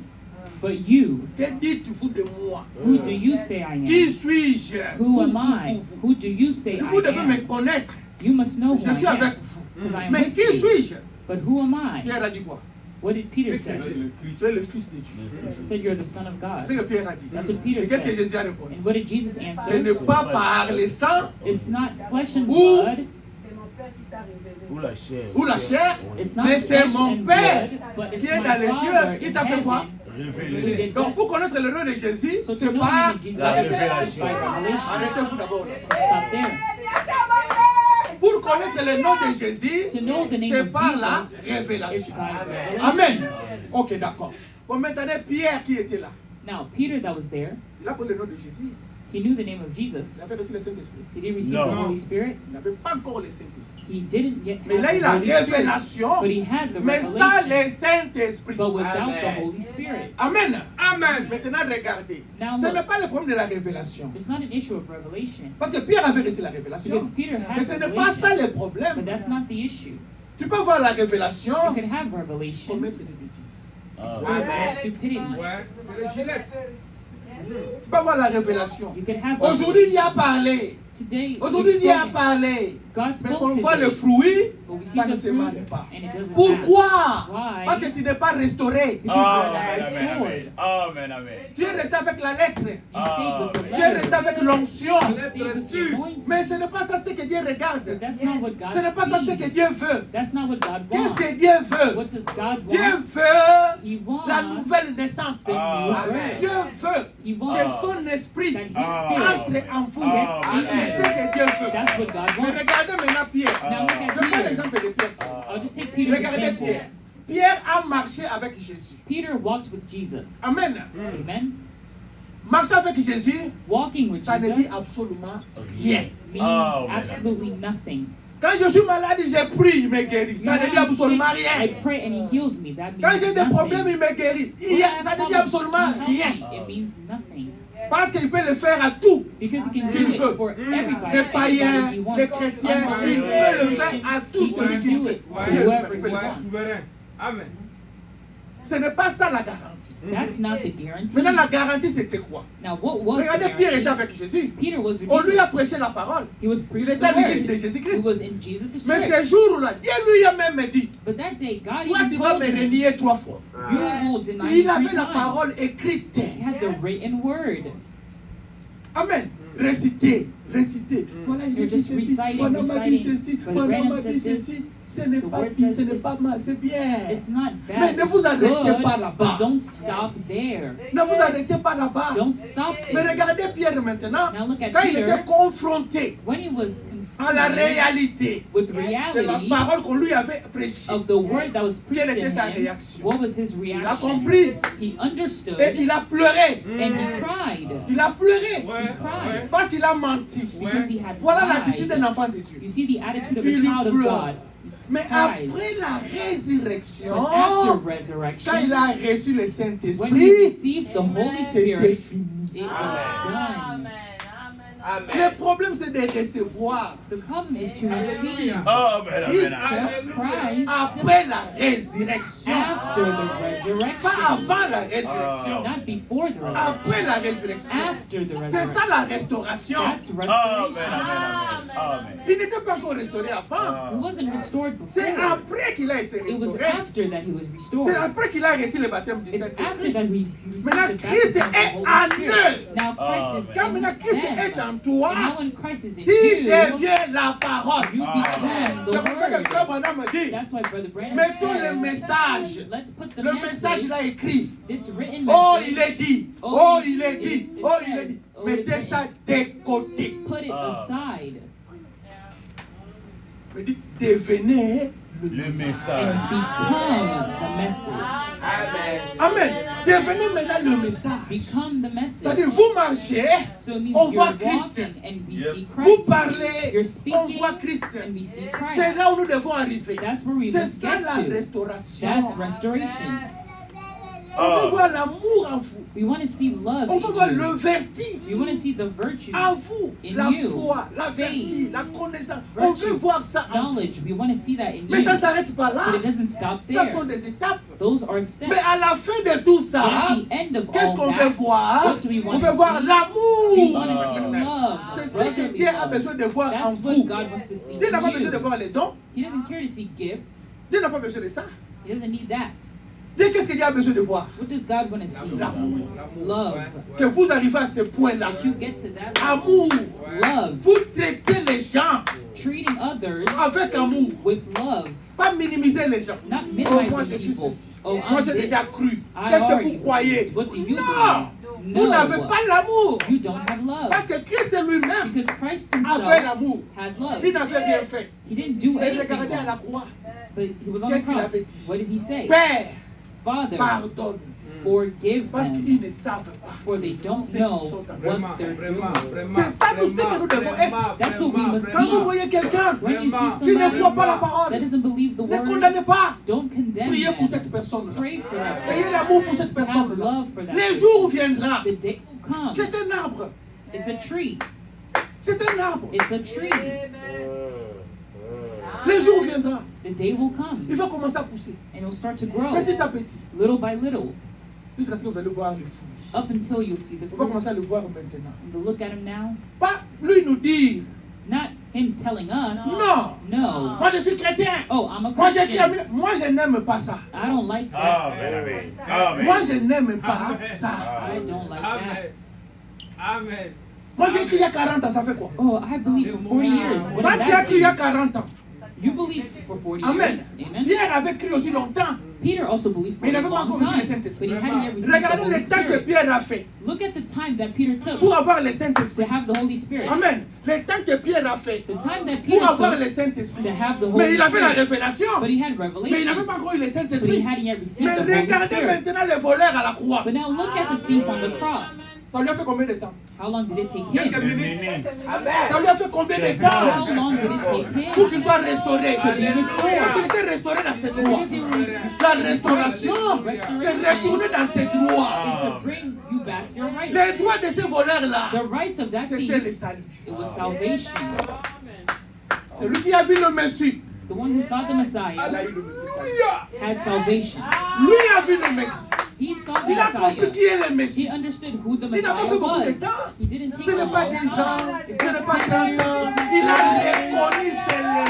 But you, que dites-vous de moi? who do you say I Qui am? suis-je? Who Vous, am vous, I? vous. Who do you say Vous I devez me am? connaître. You must know who Je suis I avec am. vous. Because I am Mais with qui you. suis-je? But who am I? Pierre a dit quoi? What did Peter say? Tu es le fils de Dieu. He said you're the son of C'est ce God. que Pierre a dit. That's what Peter Et qu'est-ce que said. Jésus a répondu? And what did Jesus Ce answer? n'est pas par le sang It's not flesh and Ou- blood. C'est mon Père qui t'a révélé. Ou la chair. ou la chair, It's not mais c'est flesh mon and Père blood, but qui it's est my dans les Father cieux qui in t'a fait quoi? heaven who Révélé. did Donc that. pour connaître le nom de Jésus, So to c'est know par... him, Jesus La is révélation. by revelation. Arrêtez-vous d'abord. Stop there. Pour connaître le nom de Jésus, To know the name c'est of par la Jesus is révélation. by revelation. Amen. Ok, d'accord. Bon, maintenant, Pierre qui était là, Now, Peter that was there, il a connu le nom de Jésus. he knew the name of Il Jesus. avait reçu le Saint-Esprit. Did he receive No. the Holy Spirit? Il n'avait pas encore le Saint-Esprit. He didn't yet Mais là, il a have the Holy Spirit. révélation. But he had the Mais sans revelation. le Saint-Esprit. But without the Holy Spirit. Amen. Amen. Maintenant, regardez. Now Ce look. n'est pas le problème de la révélation. It's not an issue of revelation. Parce que Pierre avait reçu la révélation. Because Peter had Mais ce n'est pas ça revelation. le But problème. that's not the issue. Tu peux voir la révélation You can have pour revelation. mettre des bêtises. It's stupidity. Tu peux voir la révélation. You can have Aujourd'hui, il y a revelation. parlé. Today, Aujourd'hui, he's il y a spoken. parlé. God Mais spoke on voit le today. fruit, But we see ça ne the se fruits mange pas. and it doesn't Pourquoi? Why? Parce que tu n'es pas restauré. Because you're Amen, not amen, restored. amen. Amen. Tu es resté avec la lettre. You stayed with the Tu es letter. resté avec l'onction. You stayed with the anointing. Mais ce n'est pas ça ce que Dieu regarde. But that's not what God Ce n'est pas ça ce que sees. Dieu veut. That's not what God Qu'est-ce wants. que Dieu veut? What does God Dieu want? veut He wants la nouvelle naissance. the new Amen. Dieu birth. veut He que wants son esprit that His entre Spirit en vous. Amen. C'est ce que Dieu veut. That's what God Mais wants. regardez maintenant Pierre. Now look Je at prends Peter. l'exemple de Pierre. I'll just take Peter's Regardez example. Pierre. Pierre a marché avec Jésus. Peter walked with Jesus. Amen. Amen. Marcher avec Jésus, Walking with ça ne dit Jesus absolument rien. means Oh, man. absolutely nothing. Quand je suis malade, je prie, il me guérit. Ça ne dit When I'm absolument sick, rien. I pray and He heals me. That Quand means j'ai des problèmes, nothing. il me guérit. When I have Ça ne dit problems, absolument He helps rien. me. It means nothing. Parce qu'il peut le faire à tout. Because He can Qu'il do it veut. for everybody. Les païens, Everybody He wants. les chrétiens, Unbelievers, il peut le faire Christians, à tout He celui can qui do veut. it to Dieu whoever peut He le faire. wants. Amen. Ce n'est pas ça la garantie. That's not the guarantee. Maintenant, la garantie, c'était quoi? Now, what was the Regardez, Pierre était guarantee? avec Jésus. Peter was with On lui a Jesus. prêché la parole. He was Il preaching était à the l'église de word. He Jésus-Christ. was in Jesus' Mais ce church. jour-là, Dieu lui a même dit, But that day, God toi, tu even vas told me him, renier 3 fois. you will deny Il me 3 avait la parole times. écrite. He had the written word. Amen. Réciter, réciter. Voilà, il You're dit just ceci. reciting, Mon homme a dit reciting. ceci. Brother Mon homme Branham a said dit this. ceci. Ce n'est The pas word pire, says ce n'est this. pas mal, c'est bien. It's not Mais bad. ne It's vous arrêtez good, pas là-bas. but don't stop there. Ne vous arrêtez pas là-bas. Don't stop Mais there. regardez Pierre maintenant. Now look at Quand il Peter. était confronté When he was à la confronted réalité with de la reality parole qu'on lui avait prêchée, of the word that was quelle preached était to sa him, réaction? what was his Il a reaction? compris He understood et il a pleuré. and he cried. Il a pleuré He cried parce qu'il a menti. because he had Voilà l'attitude d'un lied. enfant de Dieu. You see the attitude of a Il child of pleure. God. Mais Cries. après la résurrection, But after quand il resurrection, a reçu le when he Saint-Esprit, received the Holy c'était Spirit, fini. it was done. Le problème, c'est de recevoir The problem is to receive Amen. Christ Amen. Christ après la résurrection. after the Pas resurrection, avant la résurrection. not before the resurrection. Après la résurrection. After the C'est ça la resurrection. restauration. That's Amen. restoration. Amen. Amen. Il n'était pas encore restauré avant. He wasn't restored C'est before. après qu'il a été It was restauré. after that he was C'est restored. après qu'il a reçu le baptême du It's after Saint-Esprit. that he received Maintenant, the Christ baptism of est the en Holy Spirit. eux. Now Christ is Quand maintenant in Christ est them. en toi, And now when Christ is in tu you, deviens la parole. you become the C'est pour ça que Frère Word. Branham dit, That's why Brother Brandon mettons le says, message. let's put the Le message, il a message, écrit. this written Oh, il est message, dit. Oh, Oh, it il est is- dit. it Oh, il est dit. says, oh, it is Mettez ça de côté. put it aside Me dit, devenez Le and message. become the message. Amen. Devenez maintenant le message. Become the message. C'est-à-dire, vous marchez, So it means on you're voit Christ. walking and we Yep. see Vous Christ. parlez, You're on speaking voit Christ. and we see C'est Christ. là où nous devons arriver. That's where we C'est must ça get la to. restauration. That's restoration. On veut voir l'amour en vous. We want to see love On veut voir in you. le vertu We want to see the virtues en vous. in La you. foi, la vertu, Faith, la connaissance. On veut virtue, voir ça en vous. knowledge. We want to see that in Mais ça ne you. s'arrête pas là. But it doesn't stop Ça sont there. des étapes. Those are steps. Mais à la fin de tout ça, At the end of qu'est-ce all qu'on veut that, voir? what do we On want veut to voir see? We l'amour. want to see love. C'est ce que brotherly Dieu a love. besoin de voir en That's what vous. God wants to see Dieu n'a pas in besoin de you. voir les dons. He doesn't care to see gifts. Dieu n'a pas besoin de ça. He doesn't need that. Dieu, qu'est-ce que Dieu a besoin de voir? What does God want to see? L'amour. Love. Que vous arrivez à ce point-là. That you get to that Amour. love. Vous traitez les gens Treating others avec amour. with love. Pas minimiser les gens. Not Oh, moi je minimizing suis people. ceci. Oh, Moi I'm j'ai this. déjà cru. I Qu'est-ce que already vous croyez? believe. What do you Non! believe? Vous n'avez No, pas l'amour. you don't have love. Parce que Christ lui-même Because Christ avait himself l'amour. had love. Il n'avait rien fait. He didn't do Mais anything regardez à la wrong, croix. but he was on the Qu'est-ce qu'il cross. avait dit? What did he say? Père, Father, pardonne. forgive Parce them, qu'ils ne savent pas. for they don't Ce qu'ils know sont en what train they're doing. C'est ça nous, ce que nous devons être. That's what we must Quand vous be. voyez quelqu'un When you see qui ne croit pas la somebody parole, that doesn't believe the ne word, condamnez pas. don't condemn Priez pour them. cette personne-là. Pray for that Ayez person. l'amour pour cette Have personne-là. love for that Les person. jours viendra. The day will come. C'est un arbre. It's a tree. C'est un arbre. It's a tree. Les jours viendra. The day will come. Il va commencer à pousser. And it'll start to grow Petit à petit. little by little Jusqu'à ce que vous allez voir les fruits. up until you'll see the On va commencer à le fruits. voir maintenant. And to look at him now, Pas lui nous dire, not him telling us, non, no. moi je suis chrétien. Oh, I'm a Moi, Christian. moi je n'aime pas ça. I don't like that. Amen. Amen. Moi je n'aime pas ça. I don't like that. Amen. Moi j'ai cru il y a 40 ans, ça fait quoi? Oh, I believe for 40 years. What Quand does tu as that cru il y a do? 40 ans. You believe for 40 Amen. years. Amen. Pierre avait cru aussi longtemps. Peter also believed for Mais il a n'avait pas long encore reçu le time, Saint-Esprit. but he hadn't yet received the Regardez Holy le temps que Spirit. Pierre a fait Look at the time that Peter took pour avoir le to Saint-Esprit. have the Holy Spirit. Amen. Le temps que Pierre a fait The time that pour Peter avoir took le Saint-Esprit. to have the Mais Holy il avait la Spirit, révélation. but he had Mais il revelation, n'avait pas encore eu le but he Saint-Esprit. hadn't yet received Mais the Holy regardez Spirit. maintenant les voleurs à la croix. But now look at the thief on the cross. Ça lui a fait combien de temps? How long did it take Quelques him? minutes. Amen. Ça lui a fait combien de temps How long did it take pour him qu'il soit restauré? to be Parce qu'il restored? était restauré dans ses droits. Because he was La restauration, c'est retourner dans tes droits. is to bring you back your Les rights. droits de ces voleurs-là, The rights of that c'était le thief, salut. it was salvation. C'est lui qui a vu le Messie. The one who saw the Elle Messiah a eu le Messie. had salvation. Lui a vu le Messie. He saw the Il a compris Messiah. qui est le He Messie. understood who the Il n'a pas Messiah fait beaucoup de was. temps. He didn't take Ce a n'est pas long 10 ans, time. ce n'est pas 30 ans. Il a reconnu He seulement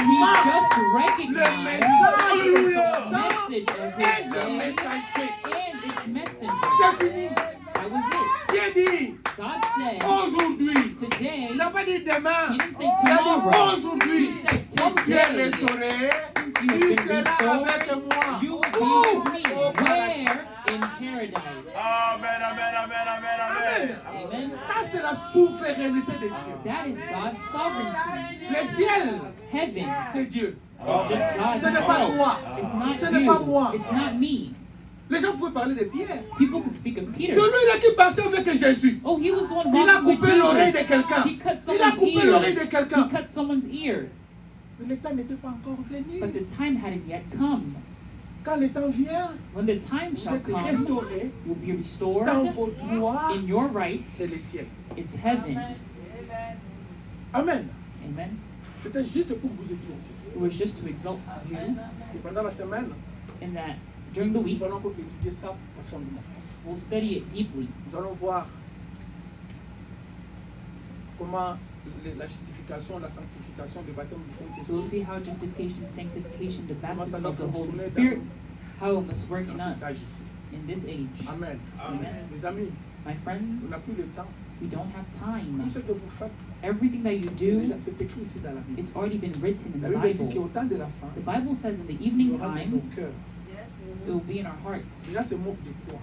just le recognized message de the son temps message of et his le day messager. and its messenger. C'est fini. That was it. Qui dit God said, aujourd'hui? today, Il n'a pas dit demain. he didn't say Il a dit tomorrow. aujourd'hui. He said Comme tu es today. restauré, Since you tu have been seras avec restored, moi. you will Où? be with me. Au paradis. Where? In paradise. Amen, amen, amen, amen, amen. Amen. Ça, c'est la souveraineté de Dieu. That is God's sovereignty. Le ciel, Heaven c'est Dieu. is just God Ce n'est pas himself. toi. It's not Ce n'est pas moi. you. It's not me. Les gens pouvaient parler de Pierre. People could speak of Peter. Celui-là qui marchait avec Jésus. Oh, he was the one Il a walking with coupé l'oreille de Jesus. quelqu'un. He cut Il a someone's coupé l'oreille de ear. quelqu'un. He cut someone's ear. Mais le temps n'était pas encore venu. But the time hadn't yet come. Quand le temps vient, When the time vous shall êtes come, restaurés you'll be restored dans vos droits. in your C'est le rights. ciel. It's heaven. Amen. Amen. C'était juste pour vous exhorter. It was just to exalt you Et pendant la semaine, in that during the week, nous allons encore étudier ça profondément. we'll study it deeply. Nous allons voir comment la justification, la sanctification, le baptême du So we'll Saint-Esprit see how justification, sanctification, the comment ça baptism doit of the Holy fonctionner Spirit, how it must work in dans cet âge us ici. in this age. Amen. Amen. Mes amis, My on friends, n'a plus le temps. we don't have Tout time. ce que vous faites, Everything that you c'est do, déjà c'est écrit ici dans la Bible. it's already been written in La the Bible dit Bible. qu'au temps de la fin, The Bible says in the il y evening aura dans time, nos cœurs. it will be in our hearts. Déjà, se moque de quoi?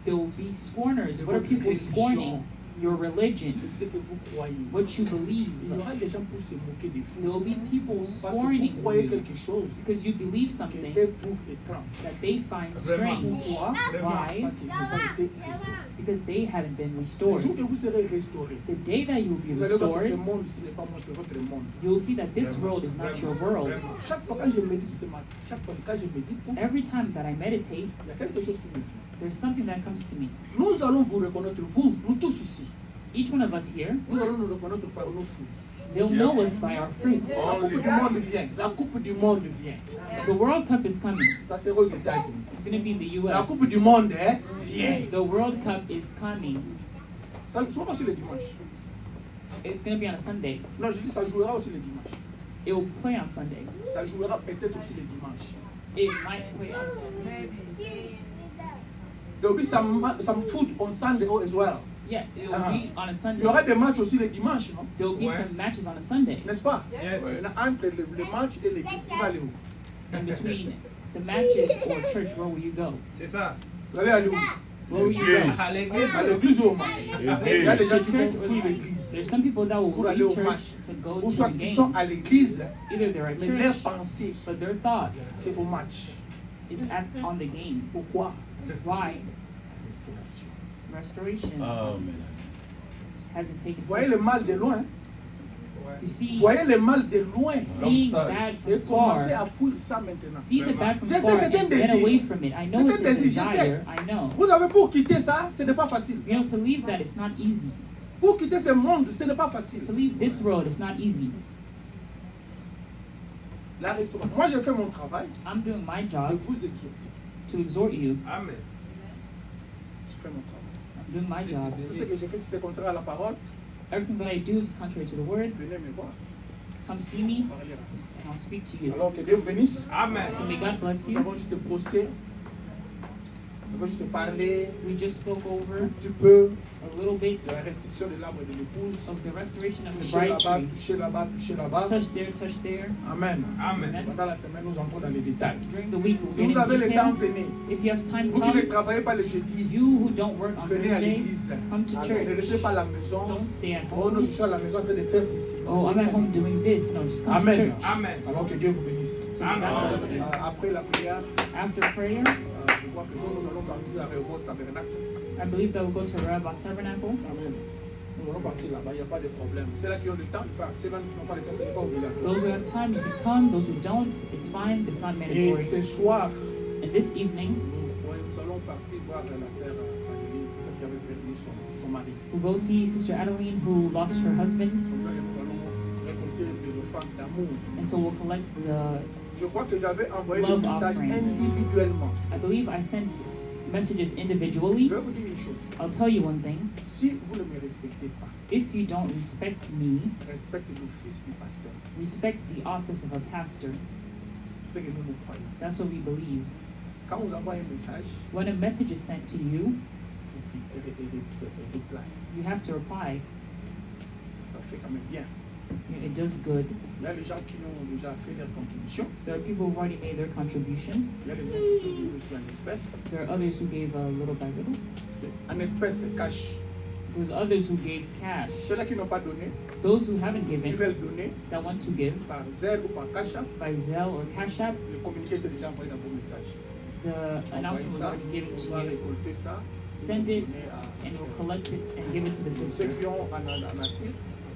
There will be scorners. De What are votre people religion. scorning? Your religion, De ce que vous croyez. what you Il y believe. aura des gens pour se moquer de There vous. will be people Parce que scorning vous croyez you quelque chose because you believe que something eux trouvent étrange. that they find strange. Pourquoi? Why? Parce qu'ils n'ont pas été restaurés. Because they haven't been Le restored. jour que vous serez restaurés, The day that you will be vous allez voir que ce restored, monde ici n'est pas votre monde. you will see that this world is not your world. Chaque fois quand je médite ce matin, chaque fois quand je médite, Every time that I meditate, il y a quelque chose qui me vient. there's something that comes to me. Nous allons vous reconnaître, vous, nous tous ici. Each one of us here, Nous allons nous reconnaître par nos fruits. they'll know us by our fruits. La coupe du monde vient. La coupe du monde vient. The World Cup is coming. Ça c'est aux États-Unis. It's going to be in the La US. coupe du monde vient. The World Cup is coming. Ça ne jouera pas sur le dimanche. It's going to be on a Sunday. Non, je dis ça jouera aussi le dimanche. It will play on Sunday. Ça jouera peut-être aussi le dimanche. It might play on Sunday. There will be some food on Sunday as well. Yeah, it will Uh-huh. be on a Il Sunday. y aura des matchs aussi le dimanche, non? There will be some matches on a Sunday. N'est-ce pas? Yes. Entre le match et l'église, tu vas aller où? In between the matches or church, where will you go? C'est ça. Vous allez aller où? Where will you Église. go? À l'église ou au match? Il y a des gens qui vont fuir l'église There's some people that will pour aller leave au church match. to go Ou to soit the ils sont à games. l'église, Either they're at mais leurs church, pensées, but their thoughts c'est au match. is on the game. Pourquoi? Why? Restauration. Restoration Amen. hasn't taken Vous voyez place. le mal de loin. You see, Vous voyez le mal de loin. seeing Comme ça. bad Et from commencez far, à fuir ça maintenant. see the bad from Je sais, far c'est un and get désir. away from it. I know C'est it's un a désir, je sais. desire. I know. Vous avez pour quitter ça, ce n'est pas facile. You know, to leave that, it's not easy. Pour quitter ce monde, ce n'est pas facile. To leave this road, it's not easy. La restauration. Moi, je fais mon travail I'm doing my de job vous exhorter. to exhort you. Je fais mon travail. I'm doing my job. Tout ce que je fais, si c'est contraire à la parole, Everything that I do is contrary to the word. venez me voir. Come see me, Parlez là. and I'll speak to you. Alors que Dieu vous bénisse. So may God bless Nous you. avons juste brossé. Nous avons juste parlé We just spoke over un petit peu a little bit de la restriction de l'arbre de l'épouse. of the restoration of the Toucher bride là-bas, tree. toucher là-bas, toucher là-bas. Touch there, touch there. Amen. Amen. Pendant la semaine, nous entrons dans les détails. During the week, we'll Si get vous avez in le temps, detail. venez. If you have time, Vous qui ne come. travaillez pas le jeudi, You who don't work on venez à Thursdays, l'église. come to Alors, ne restez church. pas à la maison. Don't stay at Oh non, home. je suis à la maison en train de faire ceci. Oh, I'm at home doing this. No, just come to Amen. church. Alors que Dieu vous bénisse. So may God bless you. Après la prière, After prayer, je vois que nous allons partir à Rehoboth Tabernacle. I believe that we'll go to Rehoboth Tabernacle. Amen. Nous allons partir là-bas, il n'y a pas de problème. C'est là qui ont le temps, ils partent. C'est là qui n'ont pas le temps, ce n'est pas obligatoire. Those who have time, you can come. Those who don't, it's fine. It's not Et mandatory. ce soir, And this evening, nous allons partir voir la sœur Adeline, celle qui avait perdu son mari. we'll go see Sister Adeline, who lost her husband. Comme ça que nous allons récolter des offrandes d'amour. And so we'll collect the. Je crois que j'avais envoyé le Love message offering. individuellement. I believe I sent messages Je individually. vais vous dire une chose. I'll tell you one thing. Si vous ne me respectez pas, If you don't respect me, respectez l'office du pasteur. respect the office of a pastor. C'est ce que nous nous croyons. That's what we believe. Quand vous envoyez un message, When a message is sent to you, reply. you have to reply. Ça fait quand même bien. It does good. Il y a les gens qui ont déjà fait leur contribution. There are people who've already made their contribution. Il y a les autres qui ont donné aussi en espèces. There are others who gave little by little. En espèces, c'est cash. There's others who gave cash. Ceux-là qui n'ont pas donné, Those who haven't ils given, veulent donner that want to give par Zelle ou par Cash App. by Zelle or Cash App, Le communiqué était déjà envoyé dans vos messages. the Envoyez announcement was ça, already given on to va you. récolter ça. Send it, donner à and we'll collect it and give it to the Ceux sister. qui ont en nature,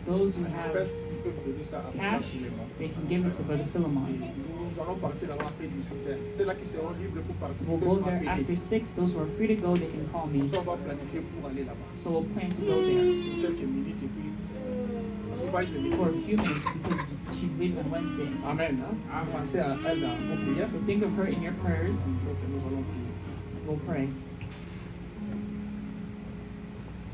Those who en have espèces, ils peuvent donner ça à cash, they can give it to Brother Philemon. Nous allons partir là-bas après 18h. C'est là qui seront libres pour partir. We'll Ils go peuvent there m'appeler. after 6. Those who are free to go, they can call me. Comme ça, on va planifier pour aller là-bas. So we'll plan to go there Pour quelques minutes et puis. Parce qu'il va je for a few minutes because she's leaving on Wednesday. Amen. Hein? Pensez à elle dans vos prières. So think of her in your prayers. Donc nous allons prier. We'll pray.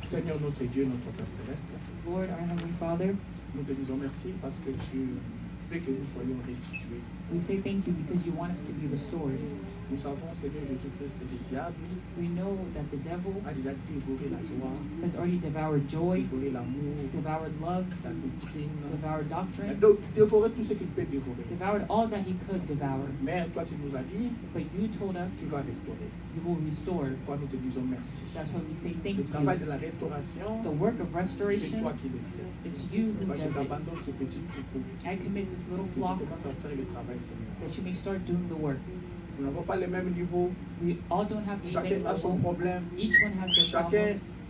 Seigneur notre Dieu, notre Père Céleste, Lord, our Heavenly Father, nous te disons merci parce que tu fais que nous soyons restitués. we say thank you because you want us to be restored. Nous savons, Seigneur Jésus-Christ, que le diable We know that the devil a déjà dévoré la joie, has already devoured joy, dévoré l'amour, devoured love, la doctrine, devoured doctrine, donc dévoré tout ce qu'il peut dévorer. devoured all that he could devour. Mais toi, tu nous as dit, But you told tu us vas restaurer. you will restore. Pourquoi nous te disons merci. That's why we say thank Le travail you. de la restauration, The work of c'est restoration, toi qui le fais. it's you who Moi, je does it. t'abandonne ce petit troupeau. I commit this little Que tu flock commences à faire le travail, Seigneur. that you may start doing the work. Nous n'avons pas les mêmes niveaux. We all don't have the same Chacun a son level. problème. Each one has their Chacun problems.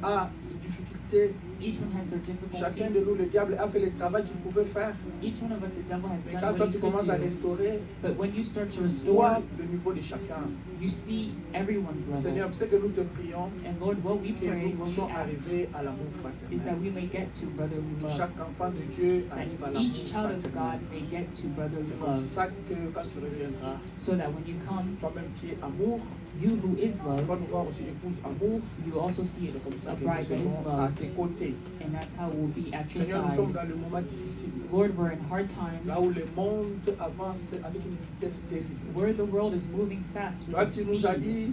a des difficultés. Each one has their Chacun de nous, difficulties. le diable a fait le travail qu'il pouvait faire. Each one of us, the devil has Mais done quand toi what tu he commences à could do. restaurer, But when you start to tu restore, vois le niveau de chacun. you see everyone's Seigneur, level. c'est que nous te prions And Lord, what we que pray, nous what we puissions ask, arriver à l'amour is fraternel. that we may get to brotherly Que love. chaque enfant de Dieu arrive à That l'amour each child of God fraternel. may get to brotherly C'est comme love. ça que quand tu reviendras, So that when you come, toi-même qui es amour, you who is tu love, vas nous voir aussi épouse amour. you also see C'est comme ça a que nous bride that is serons à love. tes côtés. And that's how we'll be at your Seigneur, nous sommes side. dans le moment difficile. Lord, we're in hard Là où times. le monde avance avec une vitesse terrible. Where the world is moving fast with Toi, the tu nous as speed. dit,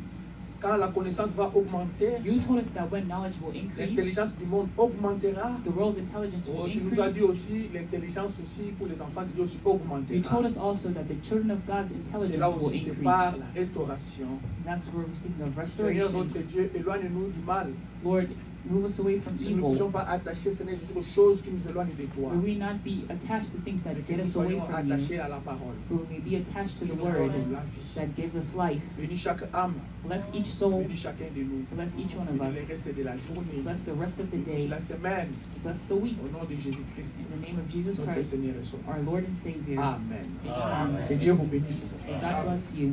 quand la connaissance va augmenter, You told us that when knowledge will increase, l'intelligence du monde augmentera. the world's intelligence will Oh, tu nous as dit increase. aussi, l'intelligence aussi pour les enfants de Dieu aussi You augmentera. told us also that the children of God's C'est intelligence là will aussi c'est par increase. la restauration. And that's where we're speaking of Seigneur restoration. notre Dieu, éloigne-nous du mal. Lord, move us away from Que nous ne evil. puissions pas attacher, Seigneur, aux choses qui nous éloignent de toi. May we not be attached to things that Que get nous us away soyons from you, attachés à la parole. but we may be attached to Qui the nous word donne la vie. that gives us life. Bénis chaque âme. Bless each soul, Bénis chacun de nous. bless each one of Bénis le us. reste de la journée. Bless the rest of the Bénis day, la semaine. bless the week. Au nom de Jésus-Christ, In the name of Jesus notre Christ, Seigneur et Sauveur. our Lord and Savior. Amen. Amen. Que Dieu vous bénisse. May God bless you.